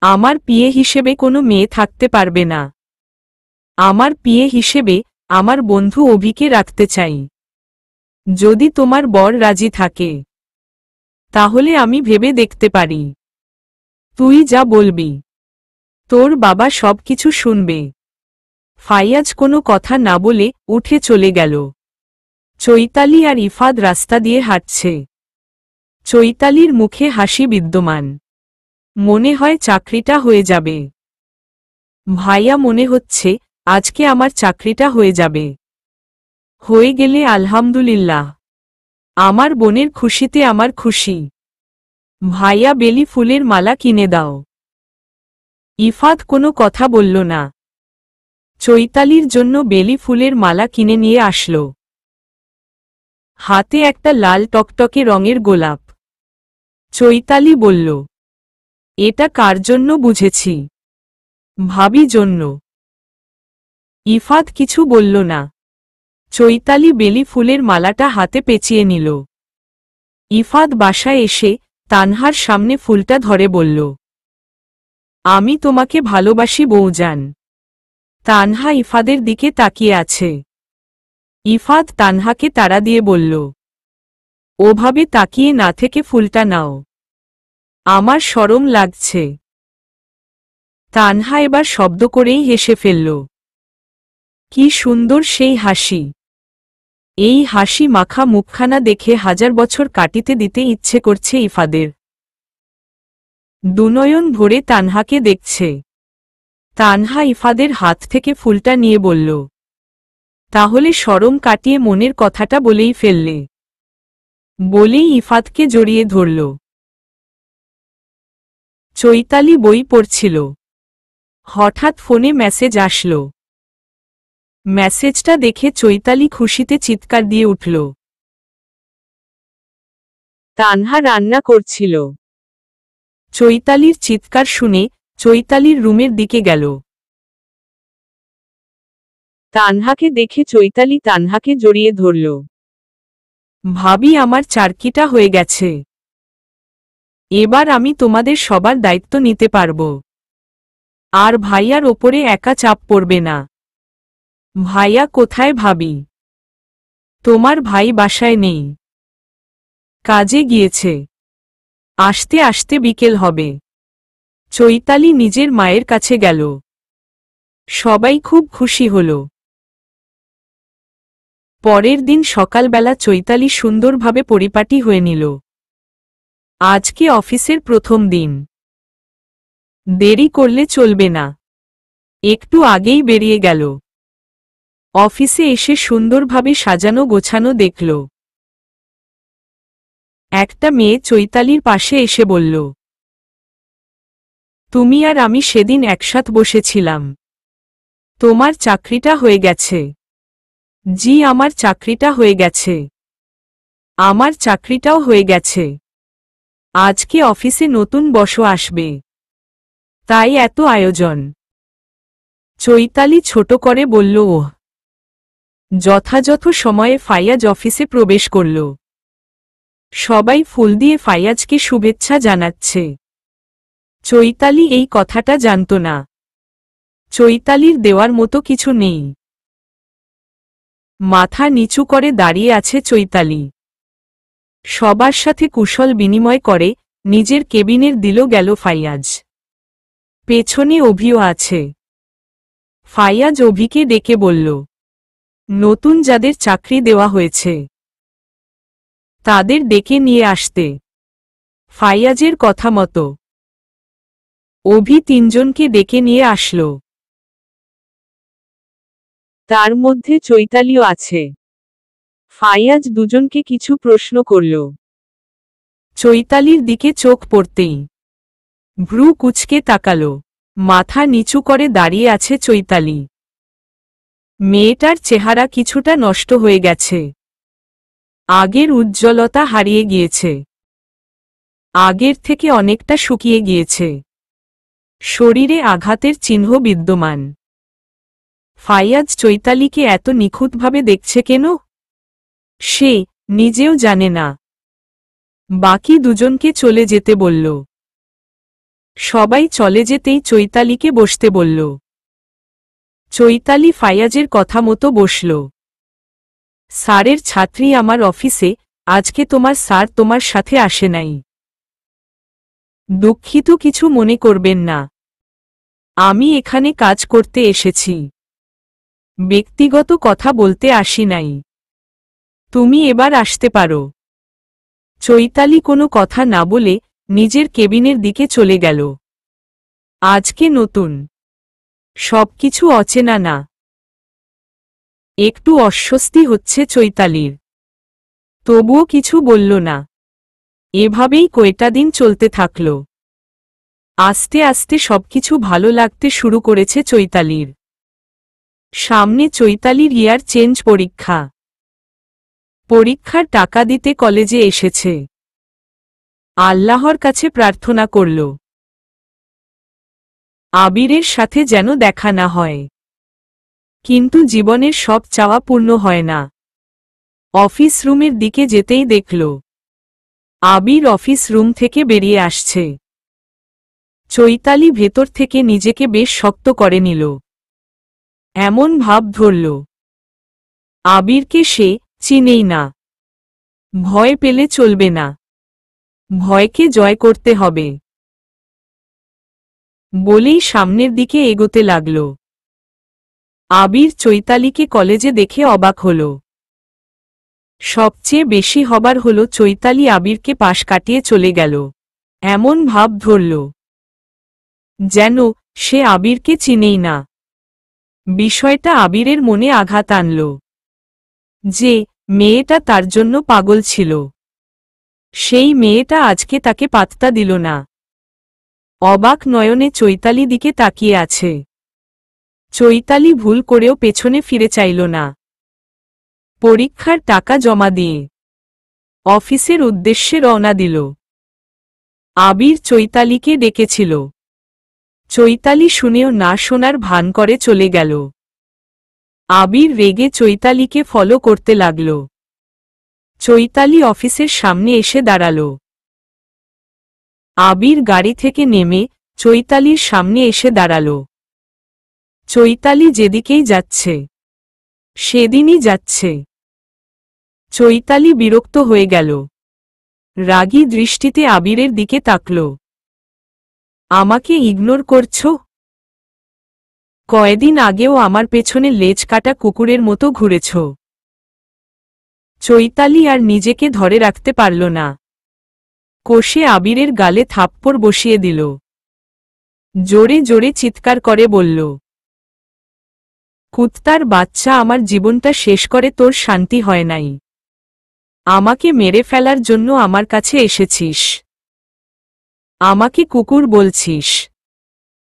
আমার পিএ হিসেবে কোনো মেয়ে থাকতে পারবে না। আমার পিএ হিসেবে আমার বন্ধু অভিকে রাখতে চাই। যদি তোমার বর রাজি থাকে তাহলে আমি ভেবে দেখতে পারি। তুই যা বলবি তোর বাবা সবকিছু শুনবে। ফাইয়াজ কোনো কথা না বলে উঠে চলে গেল। চৈতালি আর ইফাদ রাস্তা দিয়ে হাঁটছে। চৈতালির মুখে হাসি বিদ্যমান। মনে হয় চাকরিটা হয়ে যাবে। ভাইয়া, মনে হচ্ছে আজকে আমার চাকরিটা হয়ে যাবে। হয়ে গেলে আলহামদুলিল্লাহ। আমার বোনের খুশিতে আমার খুশি। ভাইয়া, বেলি ফুলের মালা কিনে দাও। ইফাত কোনো কথা বলল না। চৈতালির জন্য বেলি ফুলের মালা কিনে নিয়ে আসল। হাতে একটা লাল টকটকে রঙের গোলাপ। চৈতালি বলল, এটা কার জন্য বুঝেছি। ভাবি জন্য। ইফাত কিছু বলল না। চৈতালি বেলি ফুলের মালাটা হাতে পেঁচিয়ে নিল। ইফাত বাসায় এসে তানহার সামনে ফুলটা ধরে বলল, আমি তোমাকে ভালোবাসি বউজান। তানহা ইফাদের দিকে তাকিয়ে আছে। ইফাত তানহাকে তাড়া দিয়ে বলল, ওভাবে তাকিয়ে না থেকে ফুলটা নাও, আমার শরম লাগছে। তানহা এবার শব্দ করেই হেসে ফেলল। কি সুন্দর সেই হাসি! এই হাসি মাখা মুখখানা দেখে 1000 বছর কাটিতে দিতে ইচ্ছে করছে ইফাদের। দুনয়ন ভরে তানহাকে দেখছে। তানহা ইফাদের হাত থেকে ফুলটা নিয়ে বলল, তাহলে শরম কাটিয়ে মনের কথাটা বলেই ফেললে। বলেই ইফাতকে জড়িয়ে ধরল। চৈতালি বই পড়ছিল। হঠাৎ ফোনে মেসেজ আসলো। মেসেজটা দেখে চৈতালি খুশিতে চিৎকার দিয়ে উঠল। তানহা রান্না করছিল। চৈতালির চিৎকার শুনে চৈতালির রুমের দিকে গেল। তানহাকে দেখে চৈতালি তানহাকে জড়িয়ে ধরল। ভাবি, আমার চারকিটা হয়ে গেছে। এবার আমি তোমাদের সবার দায়িত্ব নিতে পারব। আর ভাইয়ার ওপরে একা চাপ পড়বে না। ভাইয়া কোথায় ভাবি? তোমার ভাই বাসায় নেই, কাজে গিয়েছে। আসতে আসতে বিকেল হবে। চৈতালি নিজের মায়ের কাছে গেল। সবাই খুব খুশি হল। পরের দিন সকালবেলা চৈতালি সুন্দরভাবে পরিপাটি হয়ে নিল। আজকে অফিসের প্রথম দিন। দেরি করলে চলবে না। একটু আগেই বেরিয়ে গেল। অফিসে এসে সুন্দরভাবে সাজানো গোছানো দেখল। একটা মেয়ে চৈতালির পাশে এসে বলল, তুমি আর আমি সেদিন একসাথ বসেছিলাম। তোমার চাকরিটা হয়ে গেছে। জি, আমার চাকরিটা হয়ে গেছে। আমার চাকরিটাও হয়ে গেছে। আজকে অফিসে নতুন বস আসবে, তাই এত আয়োজন। চৈতালি ছোট করে বলল, ওহ। যথাযথ সময়ে ফাইয়াজ অফিসে প্রবেশ করল। সবাই ফুল দিয়ে ফাইয়াজকে শুভেচ্ছা জানাচ্ছে। চৈতালি এই কথাটা জানত না। চৈতালির দেওয়ার মতো কিছু নেই। মাথা নিচু করে দাঁড়িয়ে আছে চৈতালি। সবার সাথে কুশল বিনিময় করে নিজের কেবিনের দিল গেল ফাইয়াজ। পেছনে অভিও আছে। ফাইয়াজ অভিকে ডেকে বলল, নতুন যাদের চাকরি দেওয়া হয়েছে তাদের ডেকে নিয়ে আসতে। ফাইয়াজের কথা মতো অভি 3 জনকে ডেকে নিয়ে আসলো। তার মধ্যে চৈতালিও আছে। ফাইয়াজ দুজনকে কিছু প্রশ্ন করল। চৈতালির দিকে চোখ পড়তেই ভ্রু কুঁচকে তাকালো। মাথা নিচু করে দাঁড়িয়ে আছে চৈতালি। মেয়েটার চেহারা কিছুটা নষ্ট হয়ে গেছে। আগের উজ্জ্বলতা হারিয়ে গিয়েছে। আগের থেকে অনেকটা শুকিয়ে গিয়েছে। শরীরে আঘাতের চিহ্ন বিদ্যমান। ফাইয়াজ চৈতালিকে এত নিখুঁতভাবে দেখছে কেন? সে নিজেও জানে না। বাকি দুজনকে চলে যেতে বলল। সবাই চলে যেতেই চৈতালিকে বসতে বলল। চৈতালি ফাইয়াজের কথা মতো বসল। স্যারের ছাত্রী আমার অফিসে, আজকে তোমার স্যার তোমার সাথে আসে নাই। দুঃখিত, কিছু মনে করবেন না। আমি এখানে কাজ করতে এসেছি, ব্যক্তিগত কথা বলতে আসি নাই। তুমি এবার আসতে পারো। চৈতালি কোনো কথা না বলে নিজের কেবিনের দিকে চলে গেল। আজকে নতুন, সবকিছু অচেনা না। একটু অস্বস্তি হচ্ছে চৈতালির। তবুও কিছু বলল না। এভাবেই কয়টা দিন চলতে থাকল। আস্তে আস্তে সবকিছু ভালো লাগতে শুরু করেছে চৈতালির। সামনে চৈতালির ইয়ার চেঞ্জ পরীক্ষা। পরীক্ষার টাকা দিতে কলেজে এসেছে। আল্লাহর কাছে প্রার্থনা করল, আবিরের সাথে যেন দেখা না হয়। কিন্তু জীবনের সব চাওয়া পূর্ণ হয় না। অফিস রুমের দিকে যেতেই দেখল আবির অফিস রুম থেকে বেরিয়ে আসছে। চৈতালি ভেতর থেকে নিজেকে বেশ শক্ত করে নিল। এমন ভাব ধরল আবিরকে সে চিনেই না। ভয় পেলে চলবে না, ভয়কে জয় করতে হবে বলেই সামনের দিকে এগোতে লাগল। আবির চৈতালিকে কলেজে দেখে অবাক হল। সবচেয়ে বেশি হবার হল চৈতালি আবিরকে পাশ কাটিয়ে চলে গেল। এমন ভাব ধরল যেন সে আবিরকে চিনেই না। বিষয়টা আবিরের মনে আঘাত আনল যে মেয়েটা তার জন্য পাগল ছিল, সেই মেয়েটা আজকে তাকে পাত্তা দিল না। অবাক নয়নে চৈতালি দিকে তাকিয়ে আছে। চৈতালি ভুল করেও পেছনে ফিরে চাইল না। পরীক্ষার টাকা জমা দিয়ে অফিসের উদ্দেশ্যে রওনা দিল। আবির চৈতালিকে ডেকেছিল। চৈতালি শুনেও না শোনার ভান করে চলে গেল। আবির রেগে চৈতালিকে ফলো করতে লাগল। চৈতালি অফিসের সামনে এসে দাঁড়াল। আবির গাড়ি থেকে নেমে চৈতালির সামনে এসে দাঁড়াল। চৈতালি যেদিকেই যাচ্ছে সেদিনই যাচ্ছে। চৈতালি বিরক্ত হয়ে গেল। রাগী দৃষ্টিতে আবিরের দিকে তাকল। আমাকে ইগনোর করছো? কয়েকদিন আগেও আমার পেছনে লেজ কাটা কুকুরের মতো ঘুরেছ। চৈতালি আর নিজেকে ধরে রাখতে পারল না। কষে আবিরের গালে থাপ্পড় বসিয়ে দিল। জোরে জোরে চিৎকার করে বলল, কুত্তার বাচ্চা, আমার জীবনটা শেষ করে তোর শান্তি হয় নাই। আমাকে মেরে ফেলার জন্য আমার কাছে এসেছিস। আমাকে কুকুর বলছিস?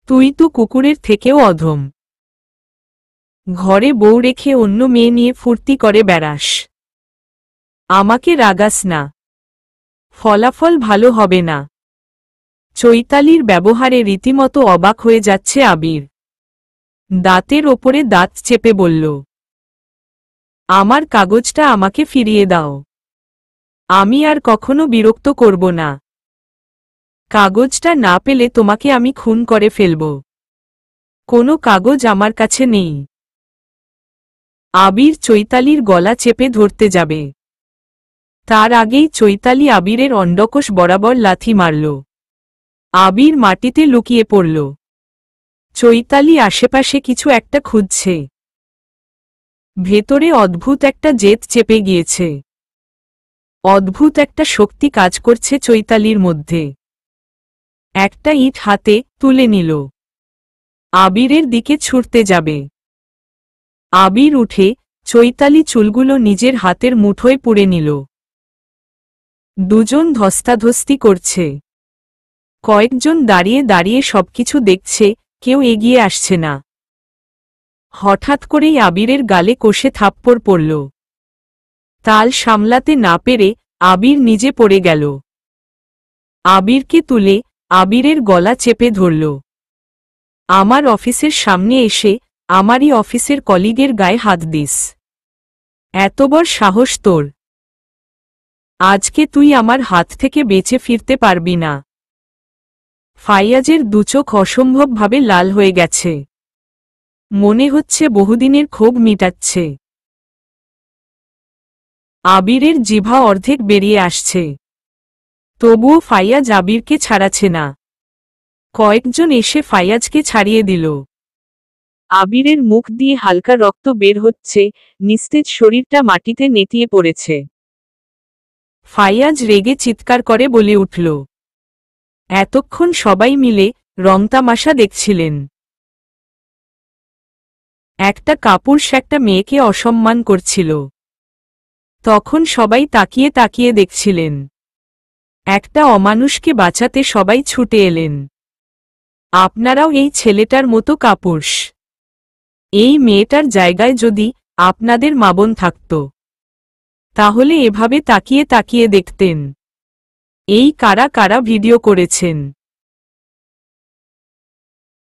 তুই তো কুকুরের থেকেও অধম। ঘরে বউ রেখে অন্য মেয়ে নিয়ে ফুর্তি করে বেড়াস। আমাকে রাগাস না, ফলাফল ভালো হবে না। চৈতালির ব্যবহারে রীতিমতো অবাক হয়ে যাচ্ছে আবির। দাঁতের ওপরে দাঁত চেপে বলল, আমার কাগজটা আমাকে ফিরিয়ে দাও। আমি আর কখনো বিরক্ত করব না। কাগজটা না পেলে তোমাকে আমি খুন করে ফেলব। কোনো কাগজ আমার কাছে নেই। আবির চৈতালির গলা চেপে ধরতে যাবে। তার আগেই চৈতালি আবিরের অন্ডকোষ বরাবর লাথি মারল। আবির মাটিতে লুকিয়ে পড়ল। চৈতালি আশেপাশে কিছু একটা খুঁজছে। ভেতরে অদ্ভুত একটা জেদ চেপে গিয়েছে। অদ্ভুত একটা শক্তি কাজ করছে চৈতালির মধ্যে। একটা ইট হাতে তুলে নিল। আবিরের দিকে ছুটতে যাবে। আবির উঠে চৈতালি চুলগুলো নিজের হাতের মুঠোয় পুড়ে নিল। দুজন ধস্তাধস্তি করছে। কয়েকজন দাঁড়িয়ে দাঁড়িয়ে সবকিছু দেখছে, কেউ এগিয়ে আসছে না। হঠাৎ করেই আবিরের গালে কষে থাপ্পড় পড়ল। তাল সামলাতে না পেরে আবির নিজে পড়ে গেল। আবিরকে তুলে আবিরের গলা চেপে ধরল। আমার অফিসের সামনে এসে আমারই অফিসের কলিগের গায়ে হাত দিস? এত বড় সাহস তোর! আজকে তুই আমার হাত থেকে বেঁচে ফিরতে পারবি না। ফাইয়াজের দুচোখ অসম্ভবভাবে লাল হয়ে গেছে। মনে হচ্ছে বহুদিনের ক্ষোভ মিটাচ্ছে। আবিরের জিভা অর্ধেক বেরিয়ে আসছে। তবুও ফাইয়াজ আবিরকে ছাড়াচ্ছে না। কয়েকজন এসে ফাইয়াজকে ছাড়িয়ে দিল। আবিরের মুখ দিয়ে হালকা রক্ত বের হচ্ছে, নিস্তেজ শরীরটা মাটিতে নেতিয়ে পড়েছে। ফাইয়াজ রেগে চিৎকার করে বলে উঠল। এতক্ষণ সবাই মিলে রংতামাশা দেখছিলেন। একটা কাপুরুষ একটা মেয়েকে অসম্মান করছিল। তখন সবাই তাকিয়ে তাকিয়ে দেখছিলেন। একটা অমানুষকে বাঁচাতে সবাই ছুটে এলেন। আপনারাও এই ছেলেটার মতো কাপুরুষ। এই মেয়েটার জায়গায় যদি আপনাদের মা বোন থাকত, তাহলে এভাবে তাকিয়ে তাকিয়ে দেখতেন। এই কারা কারা ভিডিও করেছেন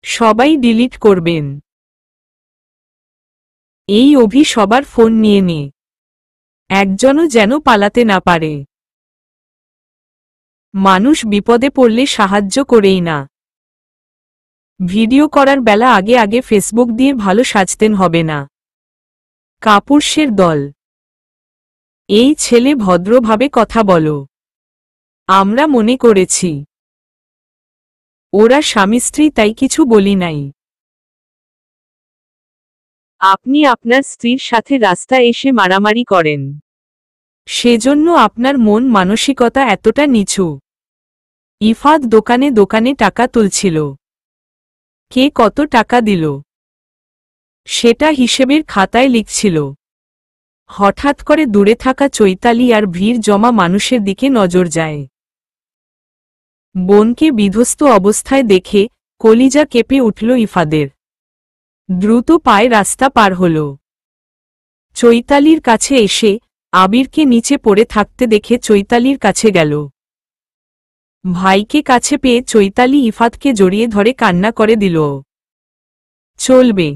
সবাই ডিলিট করবেন। এই অভি সবার ফোন নিয়ে নে, একজনও যেন পালাতে না পারে। মানুষ বিপদে পড়লে সাহায্য করেই না। ভিডিও করার বেলা আগে আগে ফেসবুক দিয়ে ভালো সাজতেন হবে না। কাপুরুষের দল, এই ছেলে ভদ্রভাবে কথা বলো। আমরা মনে করেছি ওরা স্বামী স্ত্রী, তাই কিছু বলি নাই। আপনি আপনার স্ত্রীর সাথে রাস্তা এসে মারামারি করেন, সেজন্য আপনার মন মানসিকতা এতটা নিচু। ইফাত দোকানে দোকানে টাকা তুলছিল, কে কত টাকা দিল সেটা হিসেবের খাতায় লিখছিল। হঠাৎ করে দূরে থাকা চৈতালি আর ভিড় জমা মানুষের দিকে নজর যায়। বোনকে বিধ্বস্ত অবস্থায় দেখে কলিজা কেঁপে উঠল ইফাদের। দ্রুত পায়ে রাস্তা পার হল। চৈতালির কাছে এসে আবিরকে নিচে পড়ে থাকতে দেখে চৈতালির কাছে গেল। ভাইকে কাছে পেয়ে চৈতালি ইফাতকে জড়িয়ে ধরে কান্না করে দিল। চলবে।